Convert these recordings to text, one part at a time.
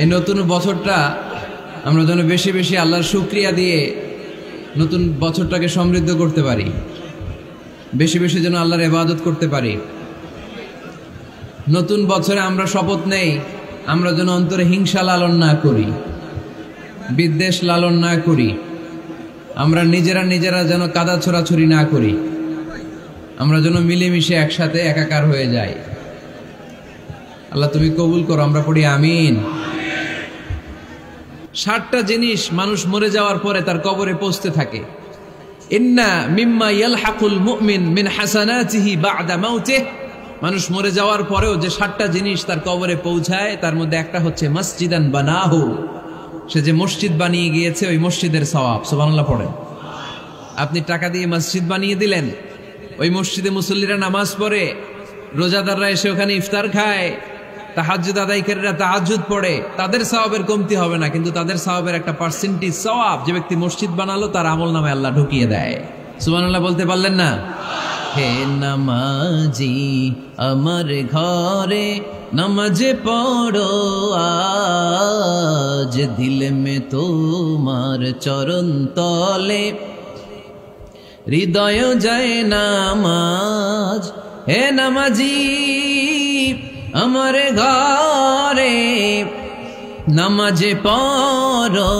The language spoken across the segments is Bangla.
এই নতুন বছরটা আমরা যেন বেশি বেশি আল্লাহর শুকরিয়া দিয়ে নতুন বছরটাকে সমৃদ্ধ করতে পারি, বেশি বেশি যেন আল্লাহর ইবাদত করতে পারি। নতুন বছরে আমরা শপথ নেই আমরা যেন অন্তরে হিংসা লালন না করি, বিদ্বেষ লালন না করি, আমরা নিজেরা যেন কাদা ছোড়াছুরি না করি, আমরা যেন মিলেমিশে একসাথে একাকার হয়ে যাই। আল্লাহ তুমি কবুল করো, আমরা পড়ি আমিন। 60টা জিনিস মানুষ মরে যাওয়ার পরে তার কবরে পৌঁছতে থাকে। ইন্না মিম্মা ইয়ালহাকুল মুমিন মিন হাসানাতিহি বা'দা মাউতিহি, মানুষ মরে যাওয়ার পরেও যে 60টা জিনিস তার কবরে পৌঁছায় তার মধ্যে একটা হচ্ছে মসজিদান বানাহু, সে যে মসজিদ বানিয়ে গিয়েছে ওই মসজিদের সওয়াব। সুবহানাল্লাহ পড়েন। আপনি টাকা দিয়ে মসজিদ বানিয়ে দিলেন, ওই মসজিদে মুসল্লিরা নামাজ পড়ে, রোজাদাররা এসে ওখানে ইফতার খায়, তাহাজ্জুদ আদায়কারীরা তাহাজ্জুদ পড়ে, তাদের সওয়াবের কমতি হবে না, কিন্তু তাদের সওয়াবের একটা পার্সেন্টেজ সওয়াব যে ব্যক্তি মসজিদ বানালো তার আমলনামে আল্লাহ ঢুকিয়ে দেয়। সুবহানাল্লাহ বলতে পারলেন না? হে নামাজি আমার ঘরে নামাজ পড়ো আজ, দিল মে তোমার চরণ তলে হৃদয় যায় নামাজ। হে নামাজি আমার ঘরে নামাজ পড়ো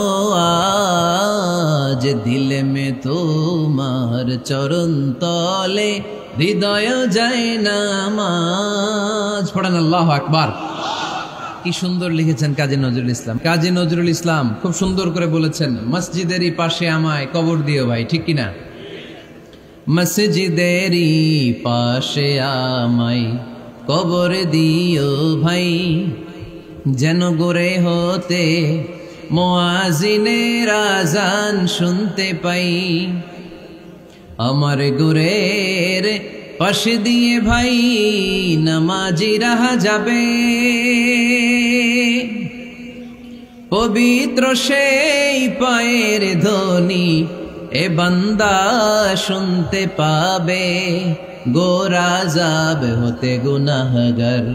আজ, দিল মে তোমার চরণ তলে হৃদয় যায় নামাজ। পড়েন আল্লাহু আকবার। কি সুন্দর লিখেছেন কাজী নজরুল ইসলাম। কাজী নজরুল ইসলাম খুব সুন্দর করে বলেছেন, মসজিদেরই পাশে আমায় কবর দিও ভাই, ঠিক কিনা? মসজিদেরই পাশে আমায় কবর দিও ভাই, যেন গোরে হতে মুয়াজ্জিনের আযান শুনতে পাই। আমার গোরের পাশে দিয়ে ভাই নামাজিরা যাবে, পবিত্র সেই পায়ের ধ্বনি এ বান্দা শুনতে পাবে। গোরা যাব হতে গুনাহগার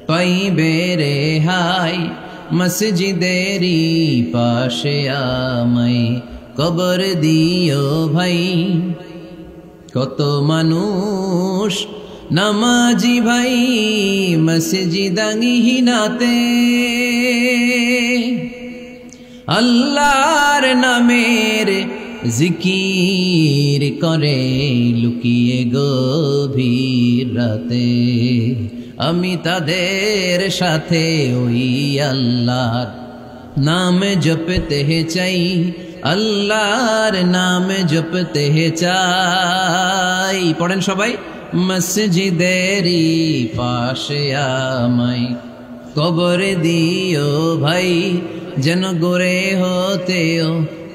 পাইবে রেহাই, মসজিদেরই পাশে আমায় কবর দিও ভাই। কত মানুষ নামাজি ভাই মসজিদাঙ্গিহীনাতে, আল্লাহর নামের জিকির করে লুকিয়ে গভীর রাতে। আমি তাদের সাথে ওই আল্লাহর নাম জপতে চাই, আল্লাহর নাম জপতে চাই। পড়েন সবাই, মসজিদেরই পাশে আমায় কবর দিও ভাই, যেন গোরে হতেও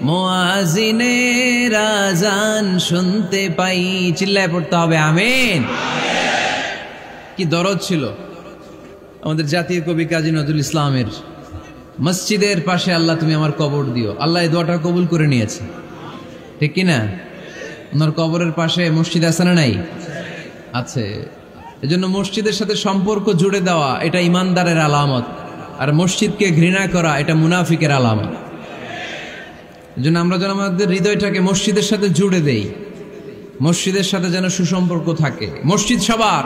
মুয়াজ্জিনের আযান শুনতে পাই। চিল্লায় পড়তে হবে আমিন। কি দরদ ছিল আমাদের জাতীয় কবি কাজী নজরুল ইসলামের, মসজিদের পাশে আল্লাহ তুমি আমার কবর দিও। আল্লাহ এই দোয়াটা কবুল করে নিয়েছে, ঠিক কিনা? ওনার কবরের পাশে মসজিদ আছে না নাই? আছে। এজন্য মসজিদের সাথে সম্পর্ক জুড়ে দেওয়া এটা ইমানদারের আলামত, আর মসজিদকে ঘৃণা করা এটা মুনাফিকের আলামত। এজন্য আমরা যেন আমাদের হৃদয়টাকে মসজিদের সাথে জুড়ে দেই, মসজিদের সাথে যেন সুসম্পর্ক থাকে। মসজিদ সবার,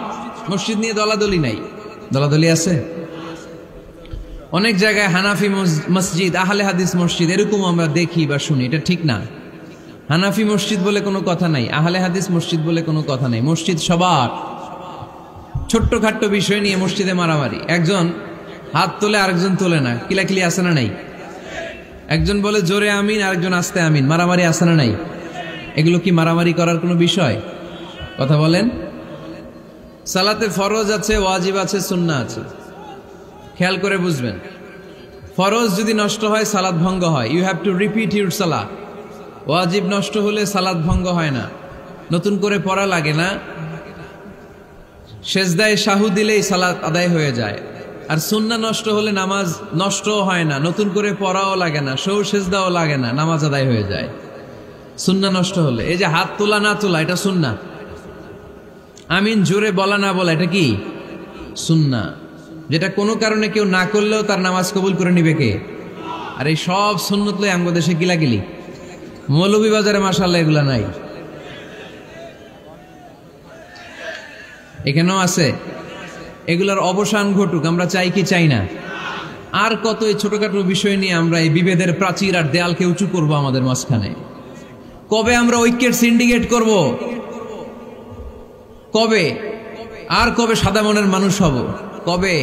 মসজিদ নিয়ে দলাদলি নাই। দলাদলি আছে অনেক জায়গায়, হানাফি মসজিদ, আহলে হাদিস মসজিদ, এরকম আমরা দেখি বা শুনি, এটা ঠিক না। হানাফি মসজিদ বলে কোনো কথা নাই, আহলে হাদিস মসজিদ বলে কোনো কথা নাই। মসজিদ সবার। ছোট্ট খাট্ট বিষয় নিয়ে মসজিদে মারামারি, একজন হাত তোলে আরেকজন তোলে না, কিলাকিলি আছে না নাই? একজন বলে জোরে আমিন, আরেকজন আস্তে আমিন, মারামারি আছে না নাই? এগুলো কি মারামারি করার কোনো বিষয়? কথা বলেন। সালাতে ফরজ আছে, ওয়াজিব আছে, সুন্নাহ আছে। খেয়াল করে বুঝবেন, ফরজ যদি নষ্ট হয় সালাত ভঙ্গ হয়, you have to repeat your সালাত। ওয়াজিব নষ্ট হলে সালাত ভঙ্গ হয় না, নতুন করে পড়া লাগে না, সেজদায় সাহু দিলেই সালাত আদায় হয়ে যায়। আর সুন্নাহ নষ্ট হলে নামাজ নষ্টও হয় না, নতুন করে পড়াও লাগে না, সৌ সেজদাও লাগে না, নামাজ আদায় হয়ে যায়। সুন্নাহ নষ্ট হলে, এই যে হাত তোলা না তোলা এটা সুন্নাহ, আমিন জোরে বলা না বলা এটা কি সুন্নাহ। যেটা কোনো কারণে কেউ না করলেও তার নামাজ কবুল করে নিবে কে? আর এই সব সুন্নত লই আমগো দেশে গিলাগিলি, মৌলভীবাজারে মাশাআল্লাহ এগুলা নাই, এখানেও আছে। এগুলার অবসান ঘটুক, আমরা চাই কি চাই না? আর কত এই ছোটখাটো বিষয় নিয়ে আমরা এই বিভেদের প্রাচীর আর দেয়ালকে উঁচু করব আমাদের মাঝখানে? কবে আমরা ঐক্যের সিন্ডিকেট করব? কবে? আর কবে সাদা মনের মানুষ হব? কবে?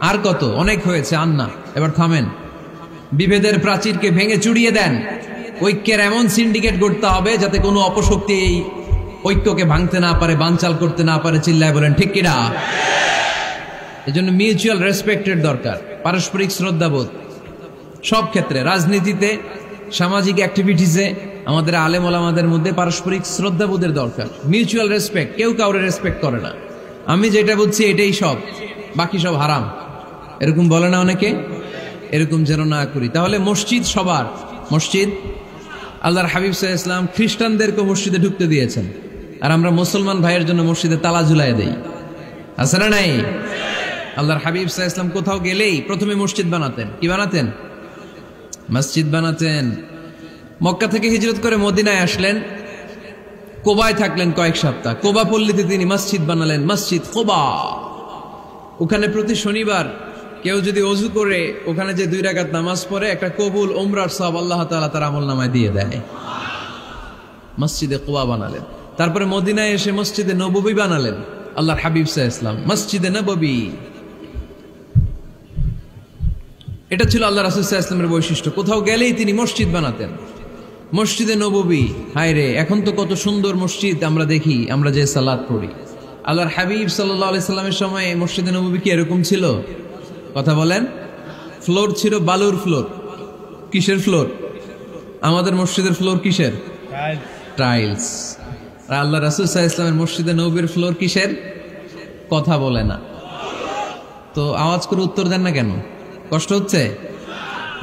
আর কত? অনেক হয়েছে, আর না, এবার থামেন। বিভেদের প্রাচীরকে ভেঙে চুড়িয়ে দেন। ঐক্যের এমন সিন্ডিকেট করতে হবে যাতে কোনো অপশক্তি এই ঐক্যকে ভাঙতে না পারে, বানচাল করতে না পারে। চিল্লায় বলেন ঠিক কিনা? এজন্য মিউচুয়াল রেসপেক্টের দরকার, পারস্পরিক শ্রদ্ধাবোধ সব ক্ষেত্রে, রাজনীতিতে, সামাজিক অ্যাক্টিভিটিসে আমাদের আলেম ওলামাদের মধ্যে পারস্পরিক শ্রদ্ধাবোধের দরকার, মিউচুয়াল রেসপেক্ট। কেউ কাউরে রেসপেক্ট করে না, আমি যেটা বুঝছি এটাই সব, বাকি সব হারাম, এরকম বলে না অনেকে? এরকম যেন না করি। তাহলে মসজিদ সবার, মসজিদ আল্লাহর হাবিব সাল্লাল্লাহু আলাইহি ওয়াসাল্লাম খ্রিস্টানদেরকে মসজিদে ঢুকতে দিয়েছেন, আর আমরা মুসলমান ভাইয়ের জন্য মসজিদে তালা ঝুলাই দেই, আছে না নাই? আল্লাহর হাবিব সাল্লাল্লাহু আলাইহি ওয়াসাল্লাম কোথাও গেলেই প্রথমে মসজিদ বানাতেন। কি বানাতেন? মসজিদ বানাতেন। মক্কা থেকে হিজরত করে মদিনায় আসলেন, কোবায় থাকলেন কয়েক সপ্তাহ। কোবা পল্লীতে তিনি মসজিদ বানালেন, মসজিদ কোবা। ওখানে প্রতি শনিবার কেউ যদি ওযু করে ওখানে যে 2 রাকাত নামাজ পড়ে, একটা কবুল উমরার সওয়াব আল্লাহ তাআলা তার আমলনামায় দিয়ে দেয়। মসজিদে কোবা বানালেন। তারপরে মদিনায় এসে মসজিদে নববী বানালেন আল্লাহর হাবিব সাল্লাল্লাহু আলাইহি ওয়াসাল্লাম, মসজিদে নববী। এটা ছিল আল্লাহ রাসূল সাল্লাল্লাহু আলাইহি ওয়াসাল্লামের বৈশিষ্ট্য। কোথাও গেলেই তিনি মসজিদ বানাতেন, মসজিদে নববী। হায় রে, এখন তো কত সুন্দর মসজিদ আমরা দেখি, আমরা যে সালাত পড়ি। আল্লাহর হাবিব সাল্লাল্লাহু আলাইহি সাল্লামের সময় মসজিদে নববী কি এরকম ছিল? কথা বলেন। ফ্লোর ছিল বালুর ফ্লোর। কিসের ফ্লোর? আমাদের মসজিদের ফ্লোর কিসের? টাইলস। আর আল্লাহ রাসূল সাল্লাল্লাহু আলাইহি ওয়াসাল্লামের মসজিদে নববীর ফ্লোর কিসের? কথা বলে না তো আওয়াজ করে উত্তর দেন না কেন? কষ্ট হচ্ছে?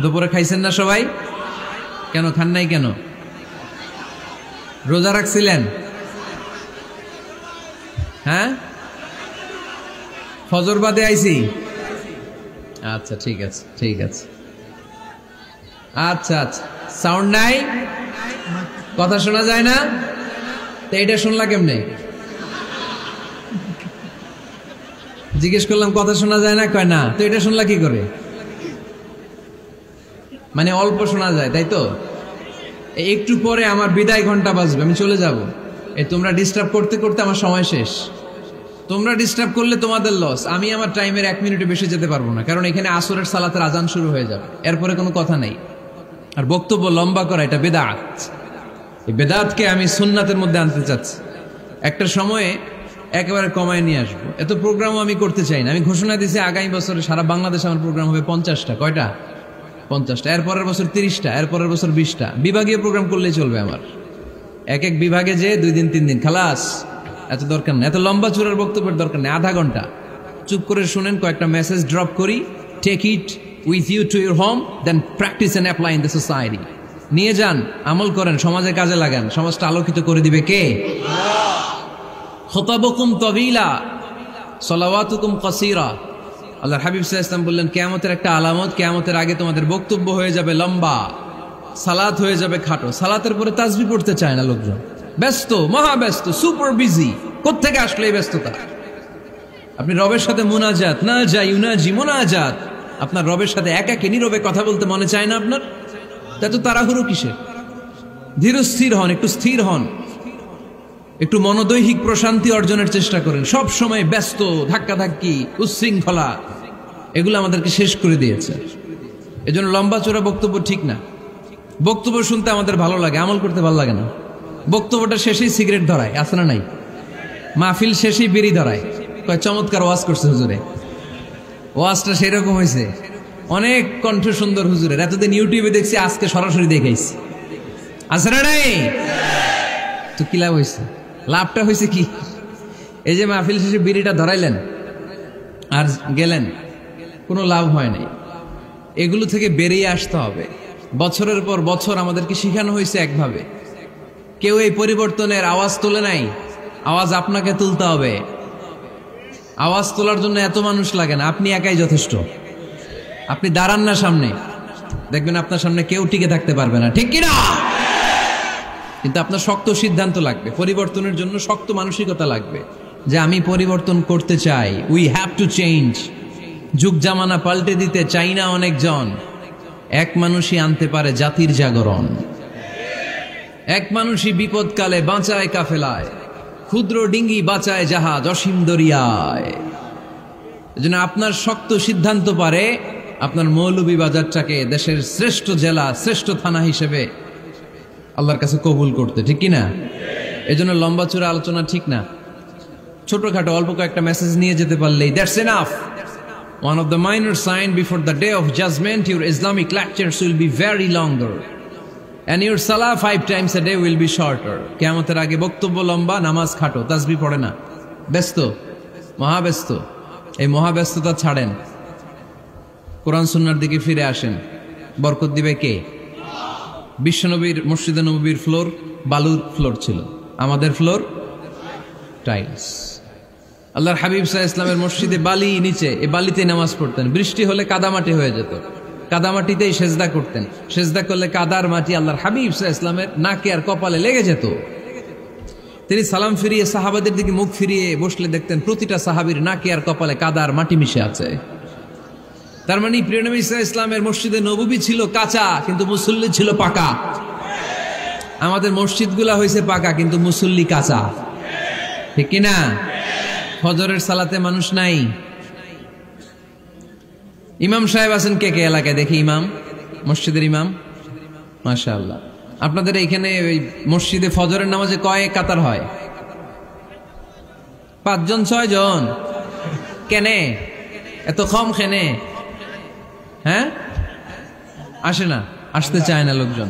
দুপুরে খাইছেন না সবাই? কেন খান নাই কেন? রোজা রাখছিলেন? হ্যাঁ, ফজর বাদে আইছি। আচ্ছা ঠিক আছে, ঠিক আছে। আচ্ছা আচ্ছা, সাউন্ড নাই, কথা শোনা যায় না? তো এটা শুনলা কেমনে? জিজ্ঞেস করলাম কথা শোনা যায় না, কয় না। তো এটা শুনলা কি করে? মানে অল্প শোনা যায়, তাই তো? একটু পরে আমার বিদায় ঘন্টা বাজবে, আমি চলে যাব। এই তোমরা ডিস্টার্ব করতে করতে আমার সময় শেষ। তোমরা ডিস্টার্ব করলে তোমাদের লস। আমি আমার টাইমের 1 মিনিটে বেশি যেতে পারবো না, কারণ এখানে আসরের সালাতের আজান শুরু হয়ে যাবে, এরপরে কোনো কথা নেই। আর বক্তব্য লম্বা করা এটা বেদাত। এই বেদাতকে আমি সুন্নাতের মধ্যে আনতে চাচ্ছি। একটা সময়ে একেবারে কমায় নিয়ে আসবো। এত প্রোগ্রামও আমি করতে চাই না। আমি ঘোষণা দিয়েছি আগামী বছরে সারা বাংলাদেশে আমার প্রোগ্রাম হবে 50টা। কয়টা? 50টা। এরপরের বছর 30টা, এরপরের বছর 20টা। বিভাগীয় প্রোগ্রাম করলেই চলবে আমার। এক এক বিভাগে যে 2 দিন 3 দিন খালাস। এত দরকার নেই, এত লম্বা চূড়ার বক্তব্যের দরকার নেই। আধা ঘন্টা চুপ করে শুনেন, কয়েকটা মেসেজ ড্রপ করি, take it with you to your home, then practice and apply in the society. নিয়ে যান, আমল করেন, সমাজে কাজে লাগান। সমাজটা আলোকিত করে দিবে কে? খুতাবুকুম তাবিলা সালাওয়াতুকুম কাসীরা। আল্লাহর হাবিব সাল্লাল্লাহু আলাইহি ওয়াসাল্লাম বললেন, কিয়ামতের একটা আলামত, কিয়ামতের আগে তোমাদের বক্তব্য হয়ে যাবে লম্বা, সালাত হয়ে যাবে খাটো। সালাতের পরে তাসবিহ পড়তে চায় না লোকজন, ব্যস্ত, মহা ব্যস্ত, সুপার বিজি। কোত্থেকে আসলে এই ব্যস্ততা? আপনি রবের সাথে মুনাজাত, না যাই ইউনাজি মুনাজাত, আপনার রবের সাথে একাকী নীরবে কথা বলতে মনে চায় না আপনার? এত তাড়াহুড়ো কিসের? ধীর স্থির হন, একটু স্থির হন, একটু মনোদৈহিক প্রশান্তি অর্জনের চেষ্টা করেন। সব সময় ব্যস্ত, ধাক্কাধাক্কি, উচ্ছৃঙ্খলা, এগুলো আমাদেরকে শেষ করে দিয়েছে। এজন্য লম্বা চোরা বক্তব্য ঠিক না। বক্তব্য শুনতে আমাদের ভালো লাগে, আমল করতে ভালো লাগে না। বক্তব্যটা শেষেই সিগারেট ধরায়, আছে না নাই? মাহফিল শেষেই বিড়ি ধরায়, কয় চমৎকার ওয়াজ করছে হুজুরে। ওয়াজটা সেরকম হয়েছে, অনেক কণ্ঠ সুন্দর হুজুরের। এতদিন ইউটিউবে দেখছি, আজকে সরাসরি দেখাইছি, আছে না নাই? তো কি লাভ হয়েছে? লাভটা হয়েছে কি? এই যে মাহফিল শেষে বিড়িটা ধরাইলেন আর গেলেন, কোনো লাভ হয় নাই। এগুলো থেকে বেরিয়ে আসতে হবে। বছরের পর বছর আমাদেরকে শিখানো হয়েছে একভাবে, কেউ এই পরিবর্তনের আওয়াজ তোলে নাই। আওয়াজ আপনাকে তুলতে হবে, আওয়াজ তোলার জন্য এত মানুষ লাগে না, আপনি একাই যথেষ্ট। আপনি দাঁড়ান না সামনে, দেখবেন আপনার সামনে কেউ টিকে থাকতে পারবে না, ঠিক কিনা? কিন্তু আপনার শক্ত সিদ্ধান্ত লাগবে, পরিবর্তনের জন্য শক্ত মানসিকতা লাগবে যে আমি পরিবর্তন করতে চাই। We have to change. যুগ জামানা পাল্টে দিতে চাই না অনেকজন। এক মানুষই আনতে পারে জাতির জাগরণ। এক মানুষই বিপদকালে বাঁচায় কাফেলায়, ক্ষুদ্র ডিঙ্গি বাঁচায় জাহাজ অসীম দরিয়ায়। এজন্য আপনার শক্ত সিদ্ধান্ত পারে আপনার মৌলভীবাজারটাকে দেশের শ্রেষ্ঠ জেলা, শ্রেষ্ঠ থানা হিসেবে আল্লাহর কাছে কবুল করতে, ঠিক কিনা? এজন্য লম্বা চূড়া আলোচনা ঠিক না। ছোটখাটো অল্প কয়েকটা মেসেজ নিয়ে যেতে পারলেই that's enough. One of the minor signs before the day of judgment, your Islamic lectures will be very longer. And your salah 5 times a day will be shorter. কিয়ামতের আগে বক্তব্য লম্বা, নামাজ খাটো, তাসবিহ পড়ে না, ব্যস্ত, মহাব্যস্ত। এই মহাব্যস্ততা ছাড়েন, কোরআন সুন্নাহর দিকে ফিরে আসেন। বরকত দিবে কে? বিশ্বনবীর মসজিদে নববীর ফ্লোর বালুর ফ্লোর ছিল, আমাদের ফ্লোর টাইলস। আল্লাহর হাবিব সাল্লাল্লাহু আলাইহি ওয়াসাল্লামের মসজিদে বালি নিচে, এই বালিতেই নামাজ পড়তেন। বৃষ্টি হলে কাদামাটি হয়ে যেত, কাদামাটিতেই সেজদা করতেন। সেজদা করলে কাদার মাটি আল্লাহর হাবিব সাল্লাল্লাহু আলাইহি ওয়াসাল্লামের নাকে আর কপালে লেগে যেত। তিনি সালাম ফিরিয়ে সাহাবাদের দিকে মুখ ফিরিয়ে বসলে দেখতেন প্রতিটা সাহাবীর নাকে আর কপালে কাদার মাটি মিশে আছে। তার মানে প্রিয় নবী সাল্লাল্লাহু আলাইহি ওয়াসাল্লামের মসজিদে নববী ছিল কাঁচা, কিন্তু মুসল্লি ছিল পাকা। আমাদের মসজিদগুলা হয়েছে পাকা, কিন্তু মুসল্লি কাঁচা, ঠিক কিনা? ফজরের সালাতে মানুষ নাই। ইমাম সাহেব আছেন কে কে এলাকায়? দেখি ইমাম, মসজিদের ইমাম, মাশাআল্লাহ। আপনাদের এইখানে ওই মসজিদে ফজরের নামাজে কয় কাতার হয়? 5 জন 6 জন? কেনে এত কম? কেনে? হ্যাঁ, আসে না, আসতে চায় না লোকজন।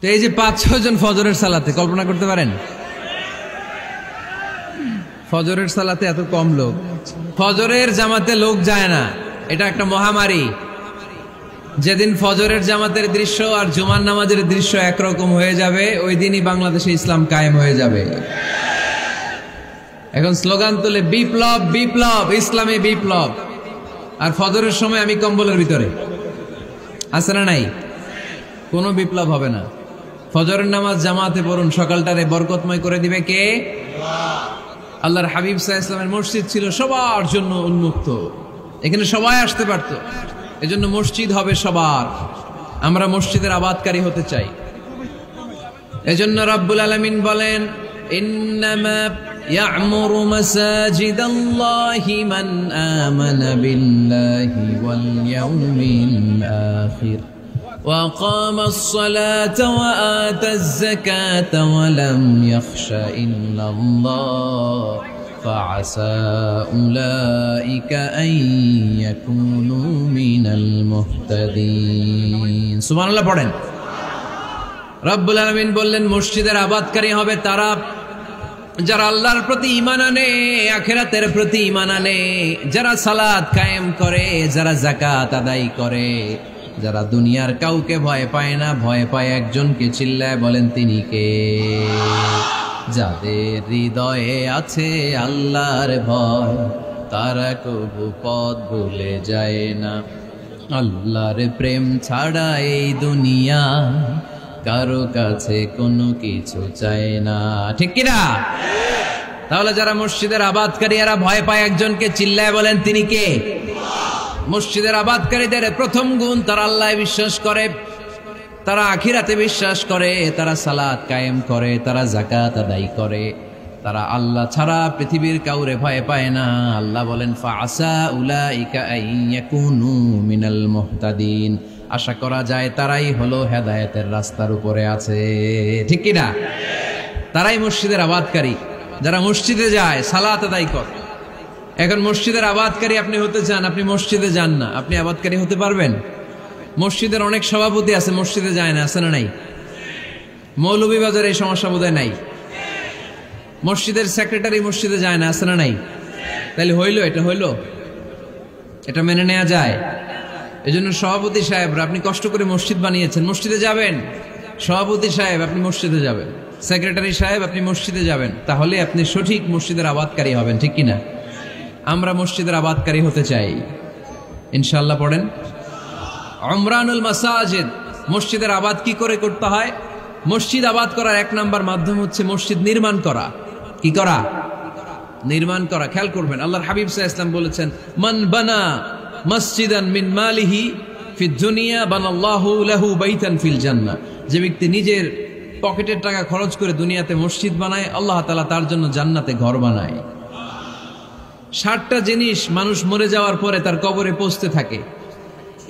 তো এই যে 5-6 জন ফজরের সালাতে, কল্পনা করতে পারেন ফজরের সালাতে এত কম লোক? ফজরের জামাতে লোক যায় না, এটা একটা মহামারী। যেদিন ফজরের জামাতের দৃশ্য আর জুমার নামাজের দৃশ্য একরকম হয়ে যাবে, ওই দিনই বাংলাদেশে ইসলাম কায়েম হয়ে যাবে। এখন স্লোগান তুলে বিপ্লব বিপ্লব, ইসলামে বিপ্লব। আর ফজরের সময় আমি কম্বলের ভিতরে, আছে না নাই? কোনো বিপ্লব হবে না। ফজরের নামাজ জামাতে পড়ুন, সকালটারে বরকতময় করে দিবে কে? আল্লাহর হাবিব সাল্লাল্লাহু আলাইহি ওয়াসাল্লামের মসজিদ ছিল সবার জন্য উন্মুক্ত, এখানে সবাই আসতে পারত। এজন্য মসজিদ হবে সবার। আমরা মসজিদের আবাদকারী হতে চাই। এজন্য রব্বুল আলামিন বলেন, ইন্নামা ইয়া'মুরু মাসাজিদাল্লাহি মান আমানা বিল্লাহি ওয়াল ইয়াউমিল আখির وأقام الصلاة وآتى الزكاة ولم يخش إلا الله فعسى أولئك أن يكونوا من المهتدين سبحان الله পড়েন। রব্বুল আলামিন বললেন মসজিদের আবাদকারী হবে তারা যারা আল্লাহর প্রতি ঈমান আনে, আখিরাতের প্রতি ঈমান আনে, যারা সালাত কায়েম করে, যারা যাকাত আদায় করে, যারা দুনিয়ার কাউকে ভয় পায় না, ভয় পায় একজনকে। চিল্লায় বলেন তিনি কে? যাদের হৃদয়ে আছে আল্লাহর ভয়, তারা কবু পথ ভুলে যায় না। আল্লাহর প্রেম ছাড়া এই দুনিয়া কারো কাছে কোনো কিছু চায় না, ঠিক কিনা? তাহলে যারা মসজিদের আবাদকারী এরা ভয় পায় একজনকে, চিল্লায় বলেন তিনি কে? মসজিদের আবাদকারীদের প্রথম গুণ, তারা আল্লাহ বিশ্বাস করে, তারা আখিরাতে বিশ্বাস করে, তারা সালাত কায়েম করে, তারা যাকাত আদায় করে, তারা আল্লাহ ছাড়া পৃথিবীর কাউরে ভয় পায় না। আল্লাহ বলেন ফাআসা উলাইকা আইয়াকুনু মিনাল মুহতাদিন, আশা করা যায় তারাই হলো হেদায়েতের রাস্তার উপরে আছে, ঠিক কিনা? তারাই মসজিদের আবাদকারী, যারা মসজিদে যায়, সালাত আদায় করে। এখন মসজিদের আবাদকারী আপনি হতে চান, আপনি মসজিদে যান না, আপনি আবাদকারী হতে পারবেন? মসজিদের অনেক সভাপতি আছে, মসজিদে যায় না, আছে না নাই? মৌলভীবাজারে এই সমস্যা বোধহয় নাই। মসজিদের সেক্রেটারি মসজিদে যায় না, আছে না নাই? তাহলে হইল, এটা হইল, এটা মেনে নেওয়া যায়? এই জন্য সভাপতি সাহেবরা, আপনি কষ্ট করে মসজিদ বানিয়েছেন, মসজিদে যাবেন। সভাপতি সাহেব আপনি মসজিদে যাবেন। সেক্রেটারি সাহেব আপনি মসজিদে যাবেন, তাহলে আপনি সঠিক মসজিদের আবাদকারী হবেন, ঠিক কিনা? আমরা মসজিদের আবাদকারী হতে চাই, ইনশাআল্লাহ পড়েন। উমরানুল মাসাজিদ, মসজিদের আবাদ কি করে করতে হয়? মসজিদ আবাদ করার এক নাম্বার মাধ্যম হচ্ছে মসজিদ নির্মাণ করা। কি করা? নির্মাণ করা। খেয়াল করবেন, আল্লাহর হাবিব সাল্লাল্লাহু আলাইহি ওয়াসাল্লাম বলেছেন, মান বানা মসজিদান মিন মালিহি ফিদ দুনিয়া বানাল্লাহু লাহু বাইতান ফিল জান্নাহ। যে ব্যক্তি নিজের পকেটের টাকা খরচ করে দুনিয়াতে মসজিদ বানায়, আল্লাহ তাআলা তার জন্য জান্নাতে ঘর বানায়। 60টা জিনিস মানুষ মরে যাওয়ার পরে তার কবরে পৌঁছতে থাকে।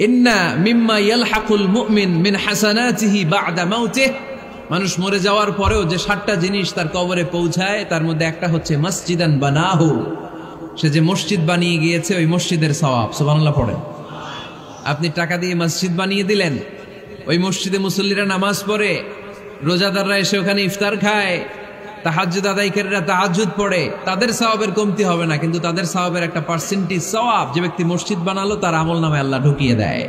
ইন্না মিম্মা ইয়ালহাকুল মুমিন মিন হাসানাতিহি বা'দা মাউতিহি, মানুষ মরে যাওয়ার পরেও যে 60টা জিনিস তার কবরে পৌঁছায়, তার মধ্যে একটা হচ্ছে মসজিদান বানাহু, সে যে মসজিদ বানিয়ে গিয়েছে ওই মসজিদের সওয়াব। সুবহানাল্লাহ পড়েন। আপনি টাকা দিয়ে মসজিদ বানিয়ে দিলেন, ওই মসজিদে মুসল্লিরা নামাজ পড়ে, রোজাদাররা এসে ওখানে ইফতার খায়, তাহাজ্জুদ আদায়কারীরা তাহাজ্জুদ পড়ে, তাদের সওয়াবের কমতি হবে না, কিন্তু তাদের সওয়াবের একটা পার্সেন্টেজ সওয়াব যে ব্যক্তি মসজিদ বানালো তার আমলনামায় আল্লাহ ঢুকিয়ে দেয়।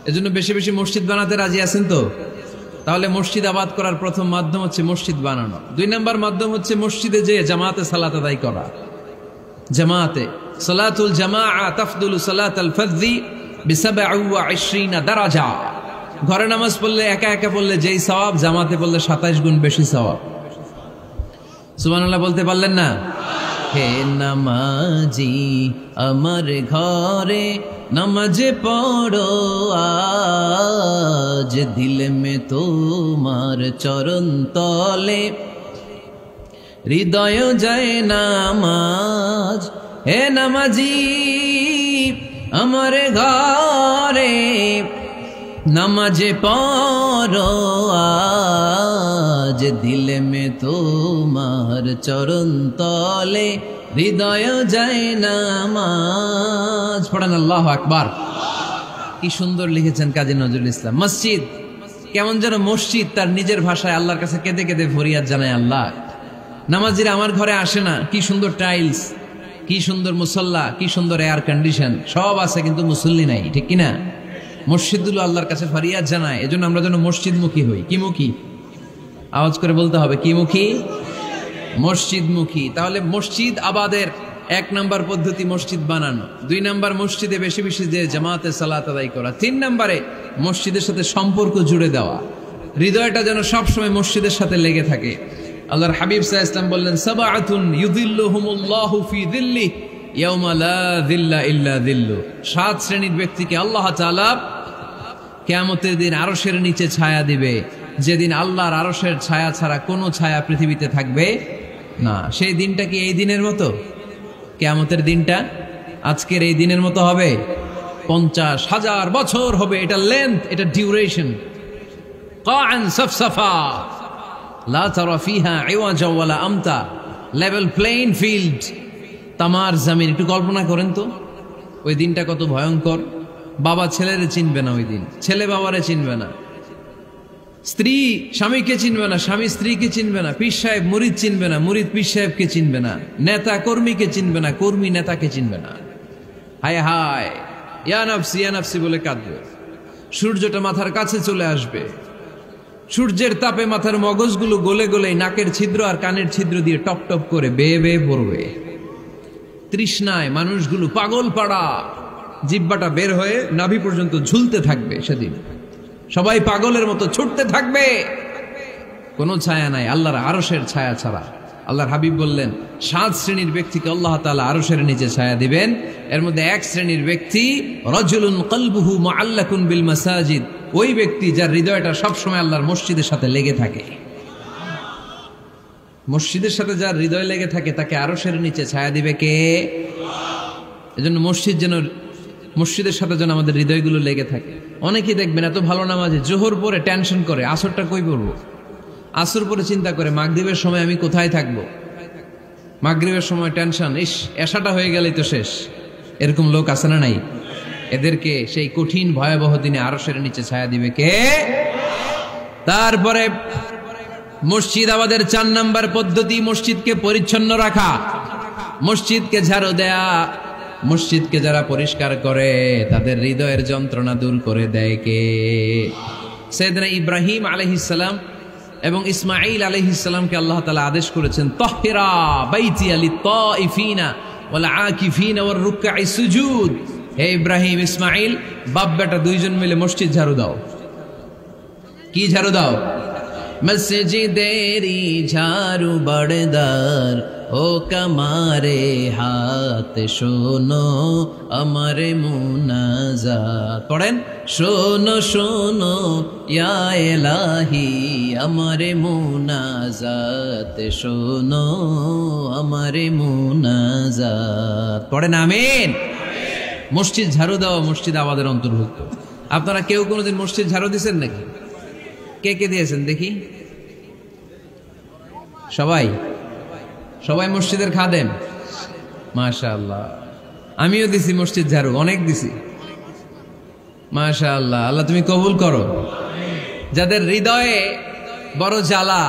এজন্য বেশি বেশি মসজিদ বানাতে রাজি আছেন তো? তাহলে মসজিদ আবাদ করার প্রথম মাধ্যম হচ্ছে মসজিদ বানানো। 2 নম্বর মাধ্যম হচ্ছে মসজিদে যেয়ে জামাতে সালাত আদায় করা। জামাতে সালাতুল জামাআ তাফদুলু সালাতাল ফাযযি বি27 দারাজা। ঘরে নামাজ পড়লে একা একা পড়লে যেই সওয়াব, জামাতে পড়লে 27 গুণ বেশি সওয়াব। সুবহানাল্লাহ বলতে পারলেন না? হে নামাজি আমার ঘরে নামাজ পড়ো আজ, দিল মে তোমার চরণ তলে হৃদয় যায় নামাজ। হে নামাজি আমার ঘরে নামাজ পড়ো আজ, দিল মে তোমার চরণ তলে হৃদয় যায় নামাজ। পড়েন আল্লাহু আকবার। কি সুন্দর লিখেছেন কাজী নজরুল ইসলাম। মসজিদ কেমন যেন মসজিদ তার নিজের ভাষায় আল্লাহর কাছে কেঁদে কেঁদে ফরিয়াদ জানায়, আল্লাহ নামাজিরা আমার ঘরে আসে না, কি সুন্দর টাইলস, কি সুন্দর মুসল্লা, কি সুন্দর এয়ার কন্ডিশন, সব আছে কিন্তু মুসল্লি নাই, ঠিক কিনা? মসজিদগুলো আল্লাহর কাছে ফরিয়াদ জানায়। এজন্য আমরা যেন মসজিদমুখী হই। কি মুখী? আওয়াজ করে বলতে হবে, কি মুখী? মসজিদমুখী। তাহলে মসজিদ আবাদের 1 নম্বর পদ্ধতি মসজিদ বানানো। 2 নম্বর মসজিদে বেশি বেশি যে জামাতে সালাত আদায় করা। 3 নম্বরে মসজিদের সাথে সম্পর্ক জুড়ে দেওয়া, হৃদয়টা যেন সবসময় মসজিদের সাথে লেগে থাকে। আল্লাহর হাবিব সাল্লাল্লাহু আলাইহি ওয়াসাল্লাম বললেন, সাবআতুন ইউযিল্লুহুমুল্লাহু ফি যিল্লিহি ইয়াওমা লা যিল্লা ইল্লা যিল্লু। 7 শ্রেণীর ব্যক্তিকে আল্লাহ তাআলা কিয়ামতের দিন আরশের নিচে ছায়া দিবে, যেদিন আল্লাহর আরশের ছায়া ছাড়া কোনো ছায়া পৃথিবীতে থাকবে না। সেই দিনটা কি এই দিনের মতো? কিয়ামতের দিনটা আজকের এই দিনের মতো হবে? 50,000 বছর হবে। এটা লেন্থ, এটা ডিউরেশন। কাআন সাফসাফা লা তারা ফিহা ইওয়াজা ওয়ালা আমতা, লেভেল প্লেইন ফিল্ড, তামার জমিন। একটু কল্পনা করেন তো ওই দিনটা কত ভয়ঙ্কর। বাবা ছেলেরে চিনবে না ওই দিন, ছেলে বাবারে চিনবে না, স্ত্রী স্বামীকে চিনবে না, স্বামী স্ত্রীকে চিনবে না, পীর সাহেব মুরিদ চিনবে না, মুরিদ পীর সাহেবকে চিনবে না, নেতা কর্মীকে চিনবে না, কর্মী নেতাকে চিনবে না। হায় হায়, ইয়া নাফসি বলে কাঁদবে। সূর্যটা মাথার কাছে চলে আসবে, সূর্যের তাপে মাথার মগজগুলো গলে গলে নাকের ছিদ্র আর কানের ছিদ্র দিয়ে টপ টপ করে বেয়ে বেয়ে পড়বে। তৃষ্ণায় মানুষগুলো পাগল পাড়া, জিহ্বাটা বের হয়ে নাভি পর্যন্ত ঝুলতে থাকবে। সেদিন সবাই পাগলের মতো ছুটতে থাকবে, কোনো ছায়া নাই আল্লাহর আরশের ছায়া ছাড়া। আল্লাহর হাবিব বললেন, 7 শ্রেণীর ব্যক্তিকে আল্লাহ তাআলা আরশের নিচে ছায়া দিবেন। এর মধ্যে 1 শ্রেণীর ব্যক্তি, রাজুলুন কলবুহু মুআল্লাকুন বিল মাসাজিদ, ওই ব্যক্তি যার হৃদয়টা সবসময় আল্লাহর মসজিদের সাথে লেগে থাকে। মসজিদের সাথে যার হৃদয় লেগে থাকে তাকে আরশের নিচে ছায়া দিবে কে? এজন্য মসজিদের সাথে যেন আমাদের হৃদয়গুলো লেগে থাকে। অনেকেই দেখবেন এত ভালো নামাজে, জোহর পরে টেনশন করে আসরটা কই পড়বো, আসর পরে চিন্তা করে মাগরিবের সময় আমি কোথায় থাকবো, মাগরিবের সময় টেনশন, ইস এশাটা হয়ে গেলেই তো শেষ। এরকম লোক আছে না নাই? এদেরকে সেই কঠিন ভয়াবহ দিনে আরশের নিচে ছায়া দিবে কে? তারপরে মসজিদ আমাদের 4 নম্বর পদ্ধতি, মসজিদকে পরিচ্ছন্ন রাখা, মসজিদকে ঝাড়ু দেয়া। মসজিদকে যারা পরিষ্কার করে তাদের হৃদয়ের যন্ত্রণা দূর করে দেয় কে? সাইয়েদনা ইব্রাহিম আলাইহিস সালাম এবং ইসমাঈল আলাইহিস সালামকে আল্লাহ তাআলা আদেশ করেছেন তাহহিরা বাইতিয়া লিত্তাইফিনা ওয়াল আকিফিনা ওয়ার রুকআই সুজুদ। হে ইব্রাহিম, ইসমাঈল, বাপ বেটা দুইজন মিলে মসজিদ ঝাড়ু দাও। কি ঝাড়ু দাও? মসজিদেরি ঝাড়ু বড়দার ও কামারে হাত শোনো আমার মুনাজাত। পড়েন, শোনো শোনো ইয়া ইলাহি আমার মুনাজাত, শোনো আমার মুনাজাত। পড়েন আমিন। মসজিদ ঝাড়ু দেওয়া মসজিদ আমাদের অন্তর্ভুক্ত। আপনারা কেউ কোনোদিন মসজিদ ঝাড়ু দিয়েছেন নাকি? কে কে দিয়েছেন দেখি? সবাই? সবাই মসজিদের খাদেম? মাশাআল্লাহ। আমিও দিছি মসজিদ ঝাড়ু, অনেক দিছি। মাশাআল্লাহ, আল্লাহ তুমি কবুল করো। যাদের হৃদয়ে বড় জ্বালা,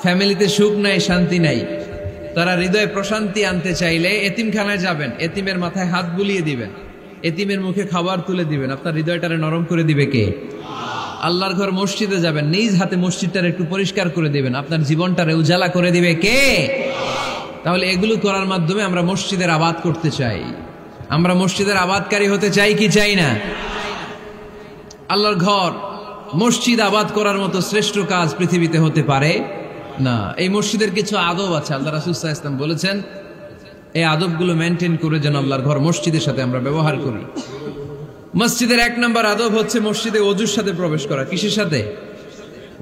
ফ্যামিলিতে সুখ নাই, শান্তি নাই, তারা হৃদয়ে প্রশান্তি আনতে চাইলে এতিমখানায় যাবেন, এতিমের মাথায় হাত বুলিয়ে দিবেন, এতিমের মুখে খাবার তুলে দিবেন। আপনার হৃদয়টারে নরম করে দিবে কে? আল্লাহর ঘর মসজিদে যাবেন, নিজ হাতে মসজিদটারে একটু পরিষ্কার করে দিবেন, আপনার জীবনটারে উজালা করে দিবে কে? তাহলে এগুলো করার মাধ্যমে আমরা মসজিদের আবাদ করতে চাই। আমরা মসজিদের আবাদকারী হতে চাই কি চাই না? আল্লাহর ঘর মসজিদ আবাদ করার মতো শ্রেষ্ঠ কাজ পৃথিবীতে হতে পারে না। এই মসজিদের কিছু আদব আছে, আল্লাহ রাসূল সাল্লাল্লাহু আলাইহি ওয়াসাল্লাম বলেছেন এই আদবগুলো মেনটেন করে যেন আল্লাহর ঘর মসজিদের সাথে আমরা ব্যবহার করি। মসজিদের 1 নম্বর আদব হচ্ছে মসজিদে ওযুর সাথে প্রবেশ করা। কিসের সাথে?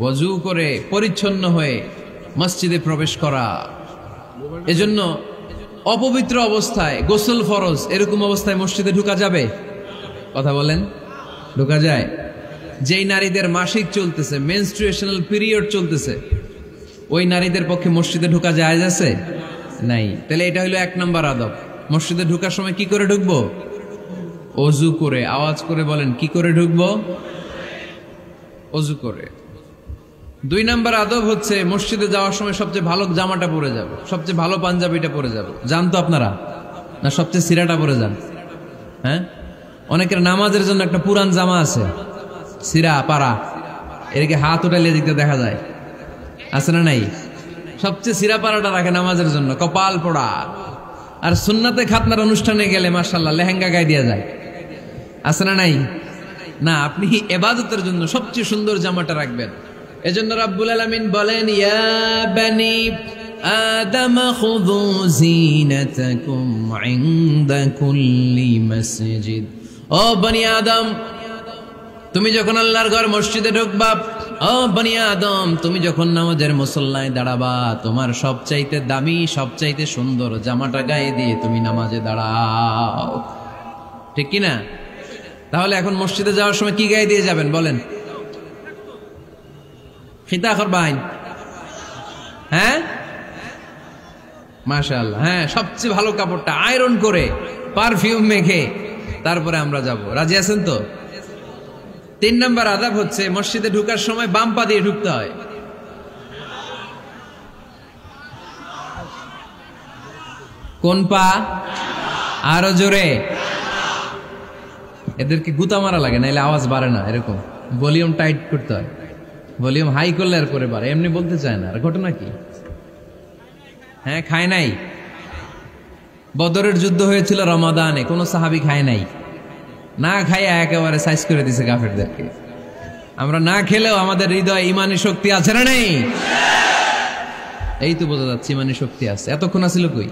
ওযু করে পরিচ্ছন্ন হয়ে মসজিদে প্রবেশ করা। এজন্য অপবিত্র অবস্থায় গোসল ফরজ, এরকম অবস্থায় মসজিদে ঢোকা যাবে? কথা বলেন, ঢোকা যায়? যেই নারীদের মাসিক চলতেছে, মেনস্ট্রুয়েশনাল পিরিয়ড চলতেছে, ওই নারীদের পক্ষে মসজিদে ঢোকা জায়েজ আছে? নাই। তাহলে এটা হলো 1 নম্বর আদব। মসজিদে ঢোকার সময় কি করে ঢুকবো? ওযু করে। আওয়াজ করে বলেন, কি করে ঢুকবো? ওযু করে। 2 নম্বর আদব হচ্ছে মসজিদে যাওয়ার সময় সবচেয়ে ভালো জামাটা পরে যাব, সবচেয়ে ভালো পাঞ্জাবিটা পরে যাব। জান তো আপনারা? না সবচেয়ে সিরাটা পরে যান? হ্যাঁ, অনেকের নামাজের জন্য একটা পুরান জামা আছে, সিরা পাড়া, এদিকে হাত উঠাইলে দিতে দেখা যায়, আছে না নাই? সবচেয়ে সিরা পাড়াটা রাখে নামাজের জন্য, কপাল পোড়া। আর সুন্নাতে খাতনার অনুষ্ঠানে গেলে মাশাআল্লাহ লেহেঙ্গা গায়ে দেওয়া যায়, আছে না নাই? না, আপনি ইবাদতের জন্য সবচেয়ে সুন্দর জামাটা রাখবেন। এজন্য রাব্বুল আলামিন বলেন, ইয়া বানি আদম খুযু যিনাতাকুম ইনদা কুল্লি মসজিদ। ও বনি আদম, তুমি যখন আল্লাহর ঘর মসজিদে ঢুকবা, ও বনি আদম, তুমি যখন নামাজের মুসল্লায় দাঁড়াবা, তোমার সবচাইতে দামি, সবচাইতে সুন্দর জামাটা গায়ে দিয়ে তুমি নামাজে দাঁড়াও। ঠিক কি না? তাহলে এখন মসজিদে যাওয়ার সময় কি গায়ে দিয়ে যাবেন বলেন? খিতা করবেন? হ্যাঁ, মাশাআল্লাহ। হ্যাঁ, সবচেয়ে ভালো কাপড়টা আয়রন করে পারফিউম মেখে তারপরে আমরা যাব। রাজি আছেন তো? 3 নম্বর আদব হচ্ছে মসজিদে ঢোকার সময় বাম পা দিয়ে ঢুকতে হয়। কোন পা? আরো জোরে। এদেরকে গুতা মারা লাগে, নাইলে আওয়াজ বাড়ে না। এরকম ভলিউম টাইট করতে হয়, ভলিউম হাই করলে আর করে বাড়ে, এমনি বলতে চায় না। আর ঘটনা কি? হ্যাঁ, খায় নাই। বদরের যুদ্ধ হয়েছিল রমাদানে, কোন সাহাবী খায় নাই। না খাইয়া একেবারে সাইজ করে দিছে কাফেরদেরকে। আমরা না খেলেও আমাদের হৃদয়ে ইমানি শক্তি আছে না নেই? এই তো বোঝা যাচ্ছে ইমানি শক্তি আছে। এতক্ষণ আছিল কই?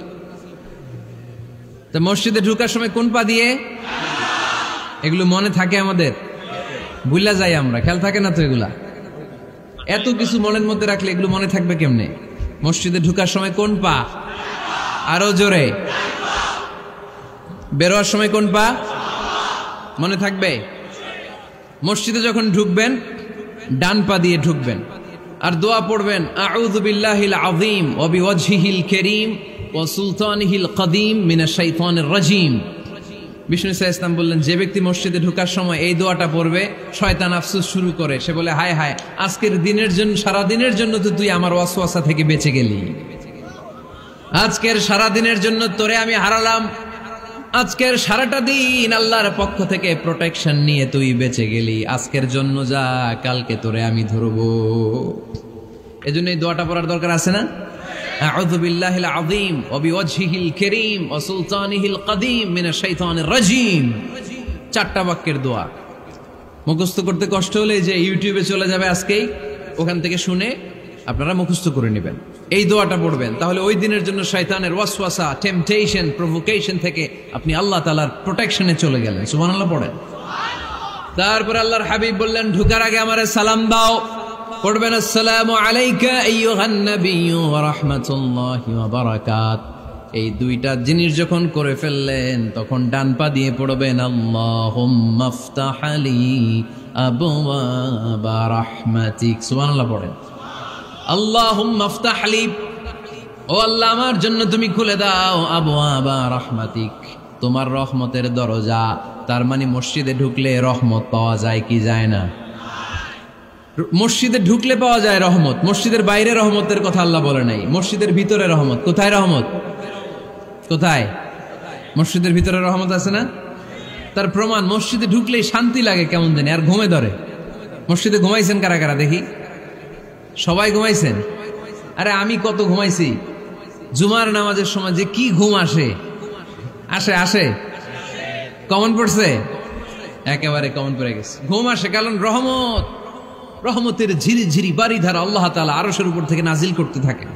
তো মসজিদে ঢোকার সময় কোন পা দিয়ে? এগুলো মনে থাকে আমাদের? ভুলা যাই আমরা, খেয়াল থাকে না তো এগুলা। এত কিছু মনের মধ্যে রাখলে এগুলো মনে থাকবে কেমনে? মসজিদে ঢোকার সময় কোন পা? আরো জোরে। বেরোয়ার সময় কোন পা? মনে থাকবে? মসজিদে যখন ঢুকবেন ডান পা দিয়ে ঢুকবেন, আর দোয়া পড়বেন, আউযু বিল্লাহিল আযীম ওয়া বিওয়াজহিল কারীম ওয়া সুলতানিহিল কদীম মিনাশ শাইতানির রাজীম। বিষ্ণু সাল্লাল্লাহু আলাইহি ওয়াসাল্লাম বললেন, যে ব্যক্তি মসজিদে ঢোকার সময় এই দোয়াটা পড়বে, শয়তান আফসোস শুরু করে। সে বলে, হায় হায়, আজকের দিনের জন্য, সারা দিনের জন্য তো তুই আমার ওয়াসওয়াসা থেকে বেঁচে গেলি। আজকের সারা দিনের জন্য তোরে আমি হারালাম। আজকের সারাটা দিন আল্লাহর পক্ষ থেকে প্রোটেকশন নিয়ে তুই বেঁচে গেলি। আজকের জন্য যা, কালকে তোরে আমি ধরবো। এজন্য এই দোয়াটা পড়ার দরকার আছে না? আউযু বিল্লাহিল আযীম ওয়া বিওয়াজহিল কারীম ওয়া সুলতানিহিল কদীম মিনাশ শাইতানির রাজীম। 4টা বাক্যের দোয়া। মুখস্থ করতে কষ্ট হলে যে ইউটিউবে চলে যাবে আজকেই, ওখান থেকে শুনে আপনারা মুখস্থ করে নেবেন, এই দোয়াটা পড়বেন। তাহলে ওই দিনের জন্য শয়তানের ওয়াসওয়াসা, টেম্পটেশন, প্রভোকেশন থেকে আপনি আল্লাহ তাআলার প্রোটেকশনে চলে গেলেন। সুবহানাল্লাহ পড়েন। তারপর আল্লাহর হাবিব বললেন, ঢোকার আগে আমারে সালাম দাও। পড়বেন, আসসালামু আলাইকা আইয়ুহান নাবিয়্যু ওয়া রাহমাতুল্লাহি ওয়া বারাকাত। এই 2টা জিনিস যখন করে ফেললেন, তখন ডান পা দিয়ে পড়বেন, আল্লাহুম্মা আফতাহ লি আবওয়াবা রাহমাতিক। সুবহানাল্লাহ পড়েন। আল্লাহুম্মা আফতাহ লি, ও আল্লাহ আমার জন্য তুমি খুলে দাও আবওয়াবা রাহমাতিক, তোমার রহমতের দরজা। তার মানে মসজিদে ঢুকলে রহমত পাওয়া যায় কি যায় না? মসজিদে ঢুকলে পাওয়া যায় রহমত, মসজিদের বাইরে রহমতের কথা আল্লাহ বলে নাই। মসজিদের ভিতরে রহমত। কোথায় রহমত? কোথায়? মসজিদের ভিতরে রহমত আছে না? তার প্রমাণ, মসজিদে ঢুকলেই শান্তি লাগে কেমন জানি, আর ঘুমে ধরে। মসজিদে ঘুমাইছেন কারা কারা দেখি? সবাই ঘুমাইছেন? আরে আমি কত ঘুমাইছি। জুমার নামাজের সময় যে কি ঘুম আসে, আসে আসে কমন পড়ছে, একেবারে কমন পড়ে গেছে। ঘুম আসে কারণ রহমতের ঝিরি ঝিরি বাড়ি ধারা আল্লাহ তাআলা আরশের উপর থেকে নাজিল করতে থাকে।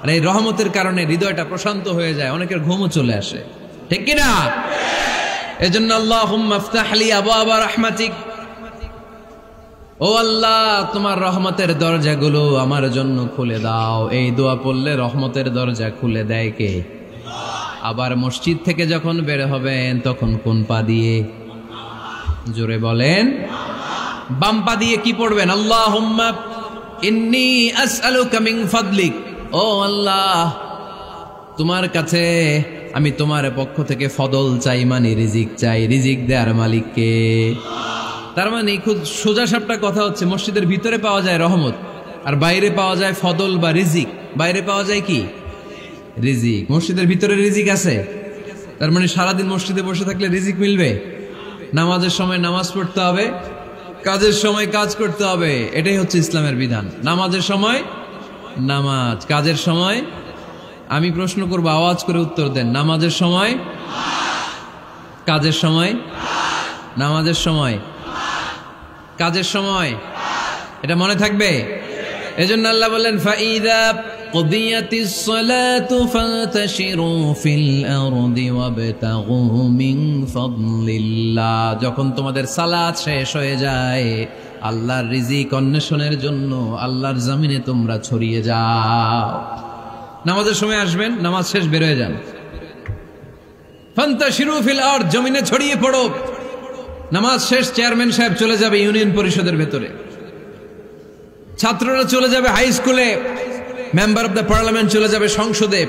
আর এই রহমতের কারণে হৃদয়টা প্রশান্ত হয়ে যায়, অনেকের ঘুমও চলে আসে, ঠিক কিনা? এজন্য আল্লাহুম্মা আফতাহ লি আবওয়াবা রাহমাতিক, ও আল্লাহ তোমার রহমতের দরজাগুলো আমার জন্য খুলে দাও। এই দোয়া পড়লে রহমতের দরজা খুলে দেয় কে? আবার মসজিদ থেকে যখন বের হবেন তখন কোন পা দিয়ে? জোরে বলেন। বাম পা দিয়ে কি পড়বেন? আল্লাহুম্মা ইন্নী আসআলুকা মিন ফাদলিক, ও আল্লাহ তোমার কাছে আমি তোমার পক্ষ থেকে ফদল চাই, মানে রিজিক চাই। রিজিক দেয়ার মালিক কে? তার মানে খুব সোজা সাপটা কথা হচ্ছে, মসজিদের ভিতরে পাওয়া যায় রহমত, আর বাইরে পাওয়া যায় ফদল বা রিজিক। বাইরে পাওয়া যায় কি? রিজিক। মসজিদের ভিতরে রিজিক আছে। তার মানে সারাদিন মসজিদে বসে থাকলে রিজিক মিলবে? নামাজের সময় নামাজ পড়তে হবে, কাজের সময় কাজ করতে হবে। এটাই হচ্ছে ইসলামের বিধান। নামাজের সময় নামাজ, কাজের সময়। আমি প্রশ্ন করব, আওয়াজ করে উত্তর দেন। নামাজের সময়, কাজের সময়, নামাজের সময়, কাজের সময়। এটা মনে থাকবে। এজন্য আল্লাহ বললেন, ফাইদা কুদিয়াতিস সালাতু ফান্তাশিরু ফিল আরদি ওয়াবতাগু মিন ফাদলিল্লাহ। যখন তোমাদের সালাত শেষ হয়ে যায়, আল্লাহর রিজিক অন্বেষণের জন্য আল্লাহর জমিনে তোমরা ছড়িয়ে যাও। নামাজের সময় আসবেন, নামাজ শেষ বের হয়ে যান। ফান্তাশিরু ফিল আরদ, জমিনে ছড়িয়ে পড়ো। নামাজ শেষ, চেয়ারম্যান সাহেব চলে যাবে ইউনিয়ন পরিষদের ভেতরে, ছাত্ররা চলে যাবে হাই স্কুলে, মেম্বার অব দ্য পার্লামেন্ট চলে যাবে সংসদে,